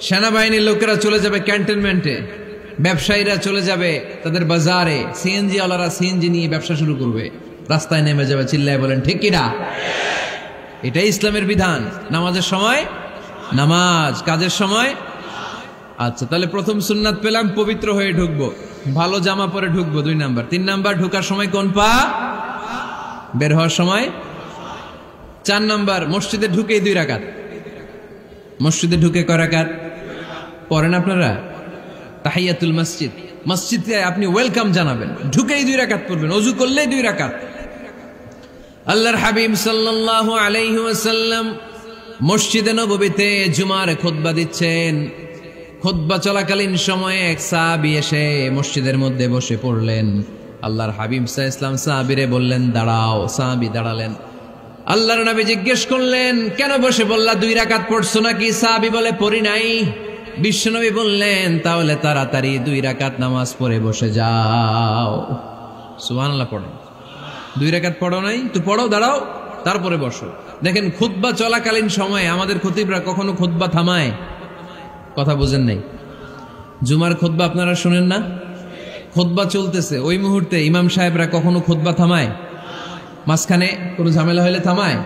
সেনাবাহিনীর লোকেরা চলে যাবে ক্যান্টনমেন্টে, ব্যবসায়ীরা চলে যাবে তাদের বাজারে, সিএনজি ওয়ালারা সিএনজি নিয়ে ব্যবসা শুরু করবে, রাস্তায় নেমে যাবে। চিল্লায় বলেন ঠিক কিনা? এটাই ইসলামের বিধান। নামাজের সময় নামাজ, কাজের সময়। আচ্ছা, তাহলে প্রথম সুন্নাত পেলাম, পবিত্র হয়ে ঢুকবো, ভালো জামা পরে ঢুকবো। 2 নাম্বার। 3 নাম্বার, ঢোকার সময় কোন পা? বের হওয়ার সময়। 4 নাম্বার, মসজিদে ঢুকে 2 রাকাত। মসজিদে ঢুকে কয় রাকাত পড়েন আপনারা? তাহিয়াতুল মসজিদ। মসজিদে আপনি ওয়েলকাম জানাবেন, ঢুকেই 2 রাকাত পড়বেন, ওযু করলেই 2 রাকাত। আল্লাহর হাবিব সাল্লাল্লাহু আলাইহি ওয়াসাল্লাম মসজিদে নববীতে জুমার খুতবা দিচ্ছেন। খুতবা চলাকালীন সময়ে এক সাহাবী এসে মসজিদের মধ্যে বসে পড়লেন। আল্লাহর হাবিব সাল্লাল্লাহু আলাইহি ওয়াসাল্লাম সাহাবীরে বললেন, দাঁড়াও। সাহাবী দাঁড়ালেন। আল্লাহর নবী জিজ্ঞেস করলেন, কেন বসে বললা? 2 রাকাত পড়ছো নাকি? সাহাবী বলে, পড়ি নাই। বিশ্বনবী বললেন, তাহলে তাড়াতাড়ি 2 রাকাত নামাজ পড়ে বসে যাও। সুবহানাল্লাহ পড়েন। 2 রাকাত পড়ো নাই তো পড়ো, দাঁড়াও, তারপরে বসো। দেখেন, খুতবা চলাকালীন সময়ে আমাদের খতিবরা কখনো খুতবা থামায়? কথা বুঝেন নাই? জুমার খুতবা আপনারা শুনেন না? খুতবা চলতেছে, ওই মুহূর্তে ইমাম সাহেবরা কখনো খুতবা থামায়? মাঝখানে কোনো ঝামেলা হলে থামায়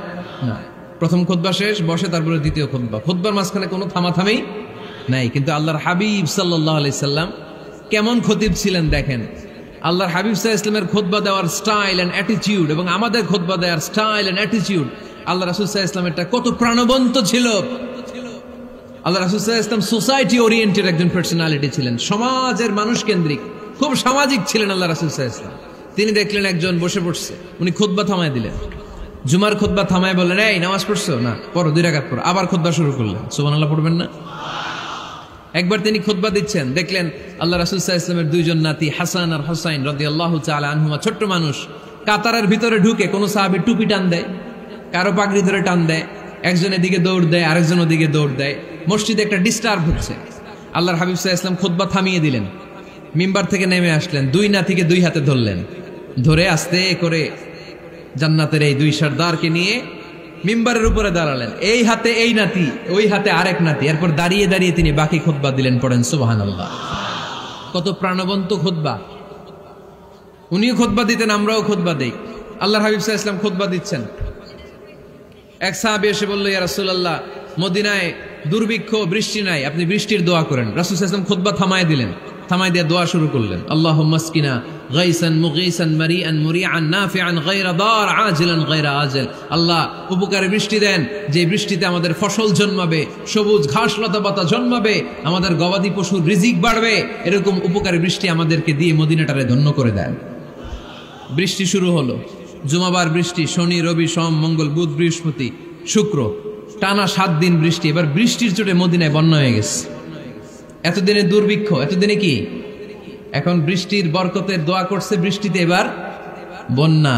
না। প্রথম খুতবা শেষ, বসে, তারপরে দ্বিতীয় খুতবা। খুতবার মাঝখানে কোনো থামাথামি নাই। কিন্তু আল্লাহর হাবিব সাল্লাল্লাহু আলাইহি সাল্লাম কেমন খতিব ছিলেন দেখেন। আল্লাহর হাবিব সাল্লাল্লাহু আলাইহি সাল্লামের খুতবা দেওয়ার স্টাইল এন্ড অ্যাটিটিউড এবং আমাদের খুতবা দেওয়ার স্টাইল এন্ড অ্যাটিটিউড আল্লাহ রাসূল সাল্লাল্লাহু আলাইহি ওয়াসাল্লামেরটা কত প্রাণবন্ত ছিল। আল্লাহ রাসূল সাল্লাল্লাহু আলাইহি ওয়াসাল্লাম সোসাইটি ওরিয়েন্টেড একজন পার্সোনালিটি ছিলেন, সমাজের মানুষ কেন্দ্রিক, খুব সামাজিক ছিলেন আল্লাহ রাসূল সাল্লাল্লাহু আলাইহি ওয়াসাল্লাম। তিনি দেখলেন একজন বসে পড়ছে, উনি খুতবা থামায় দিলেন, জুমার খুতবা থামায় বললেন, এই নামাজ পড়ছো না, পড়ো 2 রাকাত পড়ো। আবার খুতবা শুরু করলেন, সুবহানাল্লাহ পড়বেন না? একবার তিনি খুতবা দিচ্ছেন, দেখলেন আল্লাহ রাসূল সাল্লাল্লাহু আলাইহি ওয়াসাল্লামের 2 জন নাতি হাসান আর হুসাইন রাদিয়াল্লাহু তাআলা আনহুমা, ছোট্ট মানুষ, কাতারের ভিতরে ঢুকে কোন সাহাবী টুপি টান দেয়, কারো পাগড়ি ধরে টান দেয়, একজন এদিকে দৌড় দেয়, আরেকজন ওদিকে দৌড় দেয়। মসজিদে একটা ডিস্টার্ব হচ্ছে। আল্লাহর হাবিব সাল্লাল্লাহু আলাইহি ওয়াসাল্লাম খুতবা থামিয়ে দিলেন, মিম্বার থেকে নেমে আসলেন, 2 নাতিকে 2 হাতে ধরলেন, ধরে আস্তে করে জান্নাতের এই 2 সর্দারকে নিয়ে মিম্বারের উপরে দাঁড়ালেন। এই হাতে এই নাতি, ওই হাতে আরেক নাতি। এরপর দাঁড়িয়ে দাঁড়িয়ে তিনি বাকি খুতবা দিলেন। পড়েন সুবহানাল্লাহ। কত প্রাণবন্ত খুতবা। উনিও খুতবা দিতেন, আমরাও খুতবা দেই। আল্লাহর হাবিব সাল্লাল্লাহু আলাইহি ওয়াসাল্লাম খুতবা দিচ্ছেন, এক সাহাবী এসে বলল, ইয়া রাসূলুল্লাহ, মদিনায় দুর্ভিক্ষ, বৃষ্টি নাই, আপনি বৃষ্টির দোয়া করেন। রাসূল সাল্লাল্লাহু আলাইহি ওয়াসাল্লাম খুতবা থামায় দিলেন, থামায় দিয়ে দোয়া শুরু করলেন, আল্লাহুম্মা আসকিনা গাইসান মুগীসান মারিআন মুরিআন নাফিআন গায়রা দার আজিলান গায়রা আজল। আল্লাহ, উপকারী বৃষ্টি দেন, যে বৃষ্টিতে আমাদের ফসল জন্মাবে, সবুজ ঘাস লতা পাতা জন্মাবে, আমাদের গবাদি পশুর রিজিক বাড়বে, এরকম উপকারী বৃষ্টি আমাদেরকে দিয়ে মদিনাটারে ধন্য করে দেন। বৃষ্টি শুরু হলো, জুমাবার বৃষ্টি, শনি রবি সোম মঙ্গল বুধ বৃহস্পতি শুক্র, টানা 7 দিন বৃষ্টি। এবার বৃষ্টির চোটে মদিনায় বন্যা হয়ে গেছে। এতদিনে দুর্ভিক্ষ, এতদিনে কি, এখন বৃষ্টির বরকতের দোয়া করছে, বৃষ্টিতে এবার বন্যা।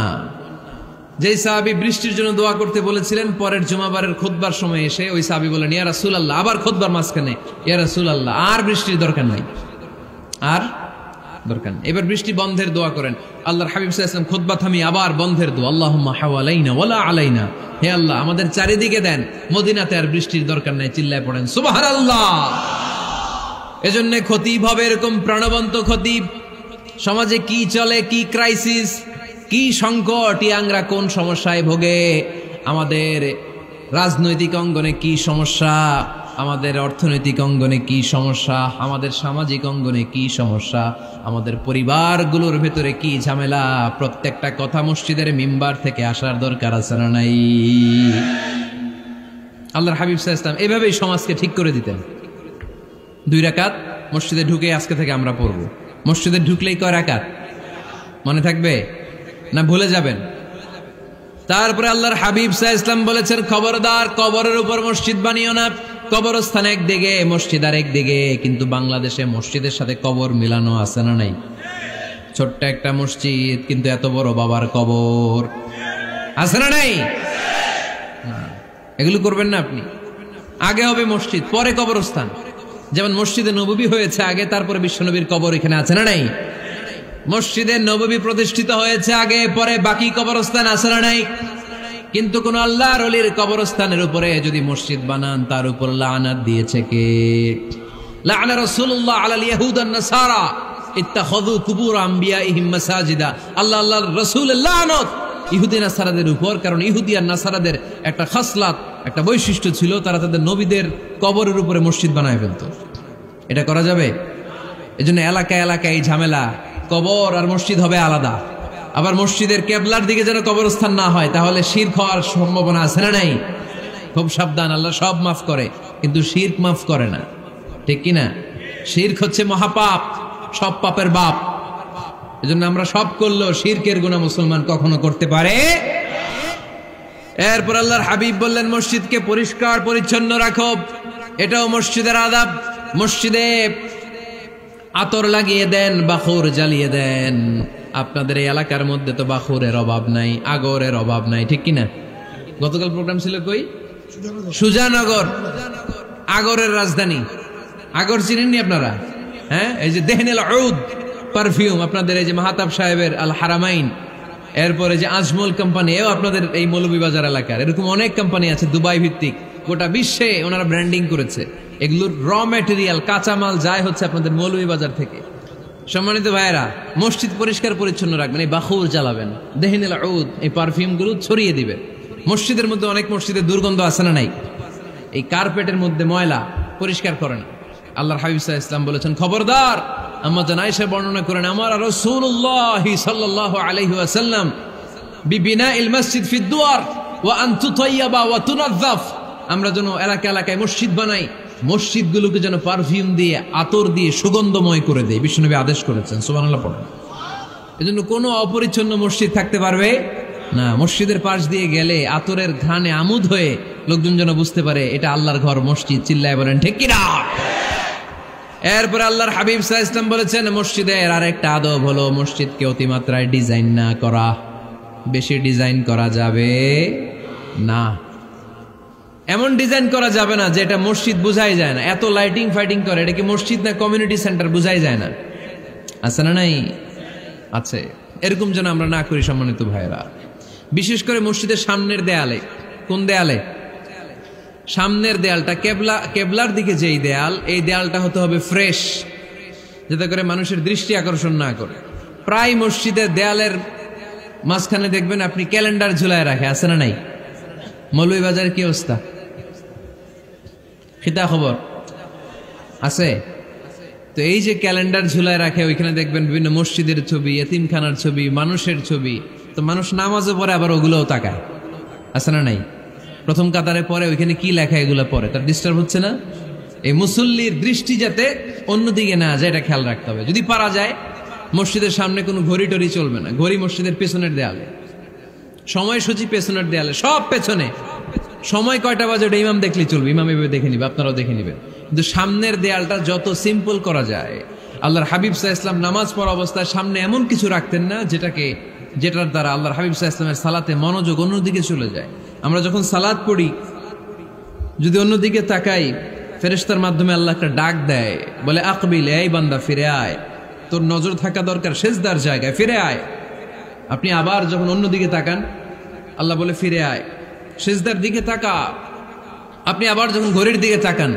যেই সাহাবী বৃষ্টির জন্য দোয়া করতে বলেছিলেন, পরের জুমাবারের খুতবার সময় এসে ওই সাহাবী বলেন, ইয়া রাসূলুল্লাহ, আবার খুতবার মাঝখানে, ইয়া রাসূলুল্লাহ, আর বৃষ্টির দরকার নাই, আর দরকার নেই, এবার বৃষ্টি বন্ধের দোয়া করেন। আল্লাহর হাবিব সাল্লাল্লাহু আলাইহি ওয়াসাল্লাম খুতবা থামিয়ে আবার বন্ধের দোয়া, আল্লাহুম্মা হাওয়ালাইনা ওয়ালা আলাইনা, হে আল্লাহ আমাদের চারিদিকে দেন, মদিনাতে আর বৃষ্টির দরকার নাই। চিল্লায় পড়েন সুবহানাল্লাহ। এজন্য খতিব হবে এরকম প্রাণবন্ত খতিব। সমাজে কি চলে, কি ক্রাইসিস, কি সংকট, ইয়াংরা কোন সমস্যায় ভোগে, আমাদের রাজনৈতিক অঙ্গনে কি সমস্যা, আমাদের অর্থনৈতিক অঙ্গনে কি সমস্যা, আমাদের সামাজিক অঙ্গনে কি সমস্যা, আমাদের পরিবারগুলোর ভেতরে কি ঝামেলা, প্রত্যেকটা কথা মসজিদের মিম্বার থেকে আসার দরকার আছে না নাই? আল্লাহর হাবিব সাল্লাল্লাহু আলাইহি ওয়াসাল্লাম এভাবেই সমাজকে ঠিক করে দিতেন। 2 রাকাত মসজিদে ঢুকে আজকে থেকে আমরা পড়ব। মসজিদে ঢুকলেই কয় রাকাত মনে থাকবে না ভুলে যাবেন? তারপরে আল্লাহর হাবিব সাল্লাল্লাহু আলাইহি ওয়াসাল্লাম বলেছেন, খবরদার কবরের উপর মসজিদ বানিও না। কবরস্থান একদিকে, মসজিদ আর একদিকে। কিন্তু বাংলাদেশে মসজিদের সাথে কবর মিলানো আছে না নাই? ছোট্ট একটা মসজিদ, কিন্তু এত বড় বাবার কবর আছে না নাই? এগুলো করবেন না আপনি। আগে হবে মসজিদ, পরে কবরস্থান। যেমন মসজিদে নববী হয়েছে আগে, তারপরে বিশ্বনবীর কবর এখানে আছে না নাই? মসজিদে নববী প্রতিষ্ঠিত হয়েছে আগে, পরে বাকি কবরস্থান আছে না নাই? কিন্তু কোন আল্লাহর ওলির কবরস্থানের উপরে যদি মসজিদ বানান, তার উপর লানাত দিয়েছে কে? লাআনা রাসূলুল্লাহ আলাল ইয়াহুদ ওয়ান নাসারা ইত্তাখাযু কুবুর আমবিয়াইহিম মাসাজিদা। আল্লাহ আল্লাহর রাসূলের লানত ইহুদি নাসারাদের উপর, কারণ ইহুদি আর নাসারাদের একটা খাসলাত, একটা বৈশিষ্ট্য ছিল, তারা তাদের নবীদের কবরের উপরে মসজিদ বানায় ফেলত। এটা করা যাবে? এজন্য এলাকায় এলাকায় এই ঝামেলা, কবর আর মসজিদ হবে আলাদা। আবার মসজিদের কেবলার দিকে যেন কবরস্থান না হয়, তাহলে শিরক হওয়ার সম্ভাবনা আছে না নাই? খুব সাবধান, আল্লাহ সব মাফ করে কিন্তু শিরক মাফ করে না, ঠিক কিনা? শিরক হচ্ছে মহাপাপ, সব পাপের বাপ। এজন্য আমরা সব করলেও শিরকের গুনাহ মুসলমান কখনো করতে পারে। এরপর আল্লাহর হাবিব বললেন, মসজিদকে পরিষ্কার পরিচ্ছন্ন রাখো, এটাও মসজিদের আদাব। মসজিদে আতর লাগিয়ে দেন, বাখুর জ্বালিয়ে দেন। আপনাদের এই এলাকার মধ্যে তো বাখুরের অভাব নাই, আগরের অভাব নাই, ঠিক কিনা? গতকাল প্রোগ্রাম ছিল কই? সুজানগর, আগরের রাজধানী। আগর চিনেননি আপনারা? হ্যাঁ, এই যে দেহনেল উদ পারফিউম, আপনাদের এই যে মাহতাব সাহেবের আল হারামাইন, এরপরে যে আজমল কোম্পানি, এও আপনাদের এই মৌলভীবাজার এলাকার। এরকম অনেক কোম্পানি আছে দুবাই ভিত্তিক, গোটা বিশ্বে ওনারা ব্র্যান্ডিং করেছে। এগুলোর র ম্যাটেরিয়াল, কাঁচামাল যায় হচ্ছে আপনাদের মৌলভীবাজার থেকে। সম্মানিত ভাইয়েরা, মসজিদ পরিষ্কার পরিচ্ছন্ন রাখবেন, এই বাখুর জ্বালাবেন, দেহনেল উদ, এই পারফিউম গুলো ছড়িয়ে দিবেন। মসজিদের মধ্যে অনেক মসজিদে দুর্গন্ধ আছে না নাই? এই কার্পেটের মধ্যে ময়লা, পরিষ্কার করেন। আল্লাহর হাবিব সাল্লাল্লাহু আলাইহি ওয়াসাল্লাম বলেছেন, খবরদার। আম্মা জান আয়েশা বর্ণনা করেন, আমার রাসূলুল্লাহ সাল্লাল্লাহু আলাইহি ওয়াসাল্লাম বিবিনাইল মসজিদ ফি দুয়ার, ওয়া আন তুতাইয়াবা ওয়া তুনাজ্জাফ, আমরা যেন এলাকা এলাকায় মসজিদ বানাই, মসজিদগুলোকে যেন পারফিউম দিয়ে আতর দিয়ে সুগন্ধময় করে দেয়, বিশ্বনবী আদেশ করেছেন। সুবহানাল্লাহ পড়েন। এজন্য কোনো অপরিচ্ছন্ন মসজিদ থাকতে পারবে না। মসজিদের পাশ দিয়ে গেলে আতরের ঘ্রাণে আমোদ হয়ে লোকজন যেন বুঝতে পারে এটা আল্লাহর ঘর, মসজিদ। চিল্লায় বলেন ঠিক কিনা? এরপরে আল্লাহর হাবিব সাল্লাল্লাহু আলাইহি ওয়াসাল্লাম বলেছেন মসজিদের আরেকটা আদব হলো মসজিদকে অতিমাত্রায় ডিজাইন না করা। বেশি ডিজাইন করা যাবে না। এমন ডিজাইন করা যাবে না যে এটা মসজিদ বোঝাই যায় না। এত লাইটিং ফাইটিং করে, এটা কি মসজিদ না কমিউনিটি সেন্টার বোঝাই যায় না। আছে না নাই? আছে। এরকম যেন আমরা না করি সম্মানিত ভাইয়েরা। বিশেষ করে মসজিদের সামনের দেয়ালে। কোন দেয়ালে? সামনের দেয়ালটা কেবলার দিকে যেই দেয়াল, এই দেয়ালটা হতে হবে ফ্রেশ, যাতে করে মানুষের দৃষ্টি আকর্ষণ না করে। প্রায় মসজিদের দেয়ালের মাঝখানে দেখবেন আপনি ক্যালেন্ডার ঝুলায় রাখে, আছে না নাই? মৌলভীবাজার কি অবস্থা? খিতা খবর আছে? তো এই যে ক্যালেন্ডার ঝুলায় রাখে, ওইখানে দেখবেন বিভিন্ন মসজিদের ছবি, এতিমখানার ছবি, মানুষের ছবি। তো মানুষ নামাজে পড়ে আবার ওগুলোও তাকায়, আছে না নাই? প্রথম কাতারে পরে ওইখানে কি লেখা এগুলো পরে, তার ডিস্টার্ব হচ্ছে না? এই মুসল্লির দৃষ্টি যাতে অন্যদিকে না যায় এটা খেয়াল রাখতে হবে। যদি পারা যায় মসজিদের সামনে কোনো ঘড়ি টড়ি চলবে না। ঘড়ি মসজিদের পেছনের দেয়ালে, সময়সূচি পেছনের দেয়ালে, সব পেছনে। সময় কয়টা বাজে ওটা ইমাম দেখলেই চলবে, ইমাম এভাবে দেখে নিবে, আপনারাও দেখে নিবেন। কিন্তু সামনের দেয়ালটা যত সিম্পল করা যায়। আল্লাহর হাবিব সাল্লাল্লাহু আলাইহি ওয়াসাল্লাম নামাজ পড়া অবস্থায় সামনে এমন কিছু রাখতেন না যেটার দ্বারা আল্লাহর হাবিব সাল্লাল্লাহু আলাইহি ওয়াসাল্লামের সালাতে মনোযোগ অন্যদিকে চলে যায়। আমরা যখন সালাত পড়ি যদি অন্যদিকে তাকাই, ফেরেশতার মাধ্যমে আল্লাহ একটা ডাক দেয়, বলে আকবিল, এই বান্দা ফিরে আয়, তোর নজর থাকা দরকার সেজদার জায়গায়, ফিরে আয়। আপনি আবার যখন অন্যদিকে তাকান আল্লাহ বলে ফিরে আয়, সেজদার দিকে তাকা। আপনি আবার যখন ঘড়ির দিকে তাকান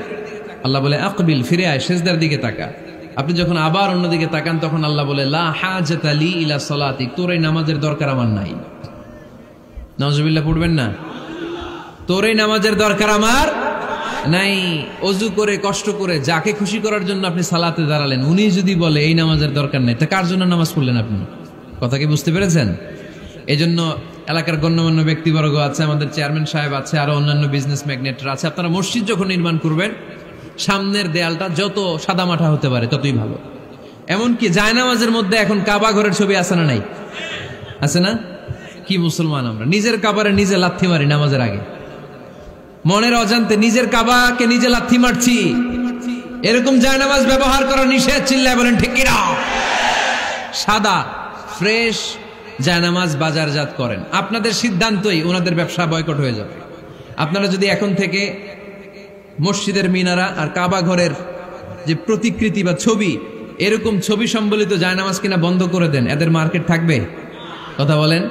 আল্লাহ বলে আকবিল, ফিরে আয়, সেজদার দিকে তাকা। আপনি যখন আবার অন্যদিকে তাকান তখন আল্লাহ বলে লা হাজাতা লি ইলা সালাতি, তোর এই নামাজের দরকার আমার নাই। নাউজুবিল্লাহ পড়বেন না? তোর এই নামাজের দরকার আমার নাই। অজু করে কষ্ট করে যাকে খুশি করার জন্য আপনি সালাতে দাঁড়ালেন, উনি যদি বলে এই নামাজের দরকার নেই, তা কার জন্য নামাজ পড়লেন আপনি? কথা কি বুঝতে পেরেছেন? এই জন্য এলাকার গণ্যমান্য ব্যক্তিবর্গ আছে, আমাদের চেয়ারম্যান সাহেব আছে, আরো অন্যান্য বিজনেস ম্যাগনেটরা আছে। আপনারা মসজিদ যখন নির্মাণ করবেন সামনের দেয়ালটা যত সাদামাটা হতে পারে ততই ভালো। এমনকি জায়নামাজের মধ্যে এখন কাবা ঘরের ছবি আছে না নাই? আছে না? কি মুসলমান আমরা, নিজের কাবারে নিজে লাথি মারি নামাজের আগে, মনের অজান্তে নিজের কাবাকে নিজে লাথি মারছি। এরকম জায়নামাজ ব্যবহার করা নিষেধ। চিল্লায় বলেন ঠিক কিনা? সাদা ফ্রেশ জায়নামাজ বাজারজাত করেন, আপনাদের সিদ্ধান্তই ওনাদের ব্যবসা বয়কট হয়ে যাবে। আপনারা যদি এখন থেকে মসজিদের মিনারা আর কাবা ঘরের যে প্রতিকৃতি বা ছবি, এরকম ছবি সম্বলিত জায়নামাজ কিনা বন্ধ করে দেন, এদের মার্কেট থাকবে? কথা বলেন।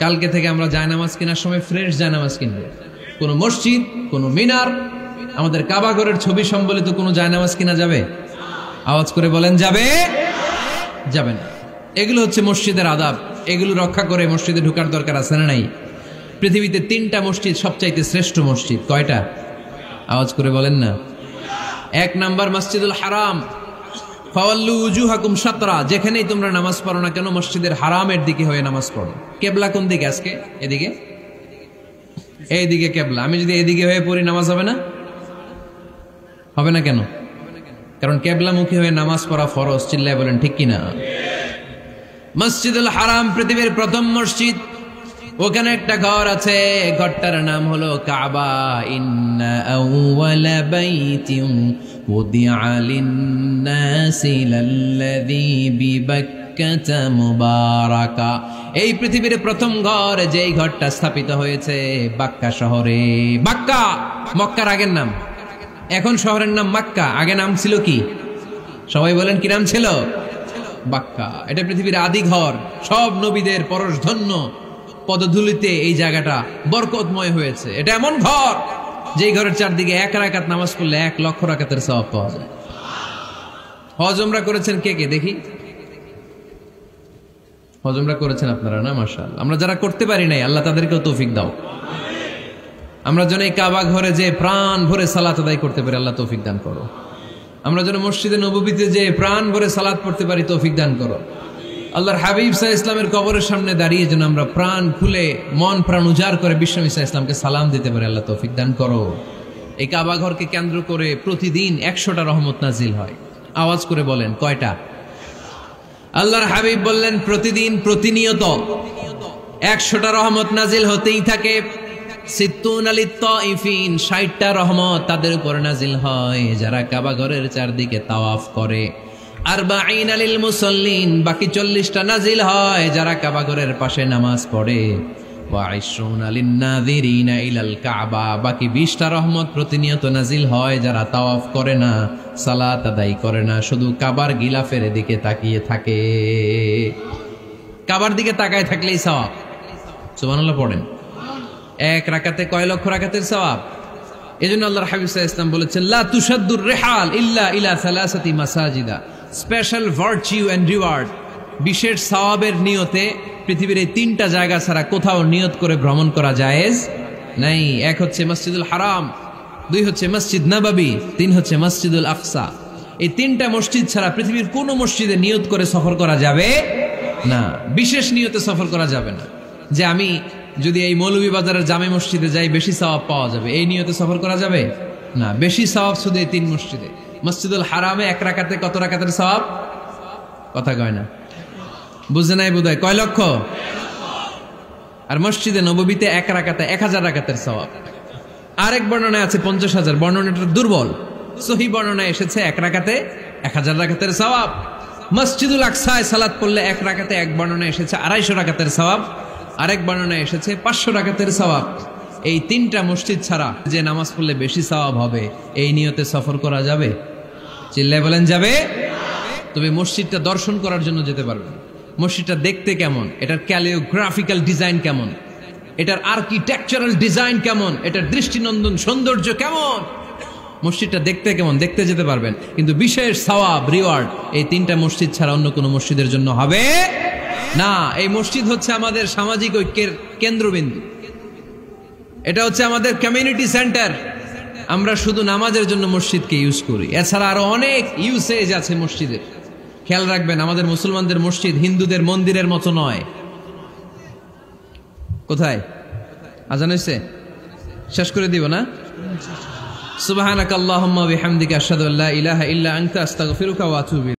কালকে থেকে আমরা জায়নামাজ কেনার সময় ফ্রেশ জায়নামাজ কিনবো। কোনো মসজিদ, কোনো মিনার, আমাদের কাবা ঘরের ছবি সম্বলিত কোনো জায়নামাজ কিনা যাবে? আওয়াজ করে বলেন যাবে? যাবে না। এগুলো হচ্ছে মসজিদের আদাব। এগুলো রক্ষা করে মসজিদে ঢোকার দরকার আছে না নাই? পৃথিবীতে 3টা মসজিদ সবচাইতে শ্রেষ্ঠ মসজিদ। কয়টা? আওয়াজ করে বলেন না। 1 নাম্বার মসজিদুল হারাম, ফাওয়াল্লু উজুহাকুম শাতরা, যেখানেই তোমরা নামাজ পড়ো না কেন মসজিদের হারামের দিকে হয়ে নামাজ পড়ো। কেবলা কোন দিকে আজকে? এদিকে, এইদিকে কেবলা। আমি যদি এদিকে হয়ে পড়ি নামাজ হবে না? হবে না কেন? কারণ কেবলামুখী হয়ে নামাজ পড়া ফরজ। চিল্লায় বলেন ঠিক কিনা? মসজিদুল হারাম পৃথিবীর প্রথম মসজিদ। ওখানে একটা ঘর আছে, ঘরটার নাম হলো কাবা। ইন্না আউওয়ালা বাইতিন উদিআ লিন-নাসি লাল্লাযী বিবাক্কাতা মুবারাকা। এই পৃথিবীর প্রথম ঘর, যেই ঘরটা স্থাপিত হয়েছে বাক্কা শহরে। বাক্কা মক্কার আগের নাম, এখন শহরের নাম মক্কা। আগে নাম ছিল কি? সবাই বলেন কি নাম ছিল? বাক্কা। এটা পৃথিবীর আদি ঘর। সব নবীদের পরশধন্য পদধূলিতে এই জায়গাটা বরকতময় হয়েছে। এটা এমন ঘর যেই ঘরের চারদিকে 1 রাকাত নামাজ পড়লে 1 লক্ষ রাকাতের সওয়াব পাওয়া যায়। হজ উমরা করেছেন কে কে দেখি? হজ উমরা করেছেন আপনারা না? মাশাআল্লাহ। আমরা যারা করতে পারি নাই আল্লাহ তাদেরকেও তৌফিক দাও। আমরা যেন এই কাবা ঘরে যে প্রাণ ভরে সালাত আদায় করতে পারি, আল্লাহ তৌফিক দান করো। আমরা যেন মসজিদে নববীতে যে প্রাণ ভরে সালাত পড়তে পারি, তৌফিক দান করো। আল্লাহর হাবিব সাল্লাল্লাহু আলাইহি ইসলামের কবরের সামনে দাঁড়িয়ে যেন আমরা প্রাণ খুলে মন প্রাণ উজাড় করে বিশ্বনবী সাল্লাল্লাহু আলাইহি ইসলামকে সালাম দিতে পারি। আল্লাহ তৌফিক দান করো। এই কাবা ঘরকে কেন্দ্র করে প্রতিদিন 100টা রহমত নাজিল হয়। আওয়াজ করে বলেন কয়টা? আল্লাহর হাবিব বললেন প্রতিদিন প্রতিনিয়ত 100টা রহমত নাজিল হতেই থাকে। 60টা রহমত তাদের উপর নাজিল হয় যারা কাবা ঘরের চারদিকে তাওয়াফ করে। 40 লিল মুসাল্লিন, বাকি 40টা নাজিল হয় যারা কাবা ঘরের পাশে নামাজ পড়ে। ওয়া 20 লিন নাযিরিনা ইলাল কাবা, বাকি 20টা রহমত প্রতিনিয়ত নাজিল হয় যারা তাওয়াফ করে না, সালাত আদায় করে না, শুধু কাবার গিলাফের দিকে তাকিয়ে থাকে। কাবার দিকে তাকায় থাকলেই সওয়াব। সুবহানাল্লাহ পড়েন। এক রাকাতে কয় লক্ষ রাকাতের সওয়াব। এজন্য আল্লাহর হাবিব সাল্লাল্লাহু আলাইহি ওয়াসাল্লাম বলেছেন লা তুশাদ্দুর রিহাল ইল্লা ইলা সালাসাতি মাসাজিদা, স্পেশাল ভার্চু এন্ড রিওয়ার্ড, বিশেষ সওয়াবের নিয়তে পৃথিবীর এই 3টা জায়গা ছাড়া কোথাও নিয়ত করে ভ্রমণ করা জায়েজ নাই। এক হচ্ছে মসজিদুল হারাম, 2 হচ্ছে মসজিদ নববী, 3 হচ্ছে মসজিদুল আকসা। এই 3টা মসজিদ ছাড়া পৃথিবীর কোনো মসজিদে নিয়ত করে সফর করা যাবে না। বিশেষ নিয়তে সফর করা যাবে না যে আমি যদি এই মৌলভীবাজারের জামে মসজিদে যাই বেশি সওয়াব পাওয়া যাবে, এই নিয়তে সফর করা যাবে না। বেশি সওয়াব শুধু এই 3 মসজিদে। মসজিদুল হারামে 1 রাকাতে কত রাকাতের সওয়াব? কথা কয় না, বুঝে নাই বোধহয়। কয় লক্ষ? আর মসজিদে নববীতে 1 রাকাতে 1000 রাকাতের সওয়াব। আরেক বর্ণনায় আছে 50,000, বর্ণনাটা দুর্বল। সহিহ বর্ণনায় এসেছে 1 রাকাতে 1000 রাকাতের সওয়াব। মসজিদুল আকসায় সালাত পড়লে 1 রাকাতে, এক বর্ণনায় এসেছে 250 রাকাতের সওয়াব, আরেক বর্ণনায় এসেছে 500 রাকাতের সওয়াব। এই 3টা মসজিদ ছাড়া যে নামাজ পড়লে বেশি সওয়াব হবে, এই নিয়তে সফর করা যাবে? চিল্লায় বলেন যাবে। তবে মসজিদটা দর্শন করার জন্য যেতে পারবেন। মসজিদটা দেখতে কেমন, এটার ক্যালিওগ্রাফিক্যাল ডিজাইন কেমন, এটার আর্কিটেকচারাল ডিজাইন কেমন, এটার দৃষ্টিনন্দন সৌন্দর্য কেমন, মসজিদটা দেখতে কেমন, দেখতে যেতে পারবেন। কিন্তু বিশেষ সওয়াব রিওয়ার্ড এই 3টা মসজিদ ছাড়া অন্য কোনো মসজিদের জন্য হবে না। এই মসজিদ হচ্ছে আমাদের সামাজিক ঐক্যের কেন্দ্রবিন্দু, এটা হচ্ছে আমাদের কমিউনিটি সেন্টার। আমরা শুধু নামাজের জন্য মসজিদকে ইউজ করি, এছাড়া আরো অনেক ইউসেজ আছে মসজিদের। খেয়াল রাখবেন, আমাদের মুসলমানদের মসজিদ হিন্দুদের মন্দিরের মতো নয়। কোথায় আজান হইছে? শেষ করে দিব না? সুবহানাকাল্লাহুম্মা ওয়া বিহামদিকা আশহাদু আল্লা ইলাহা ইল্লা আনতা আস্তাগফিরুকা ওয়া আতুবু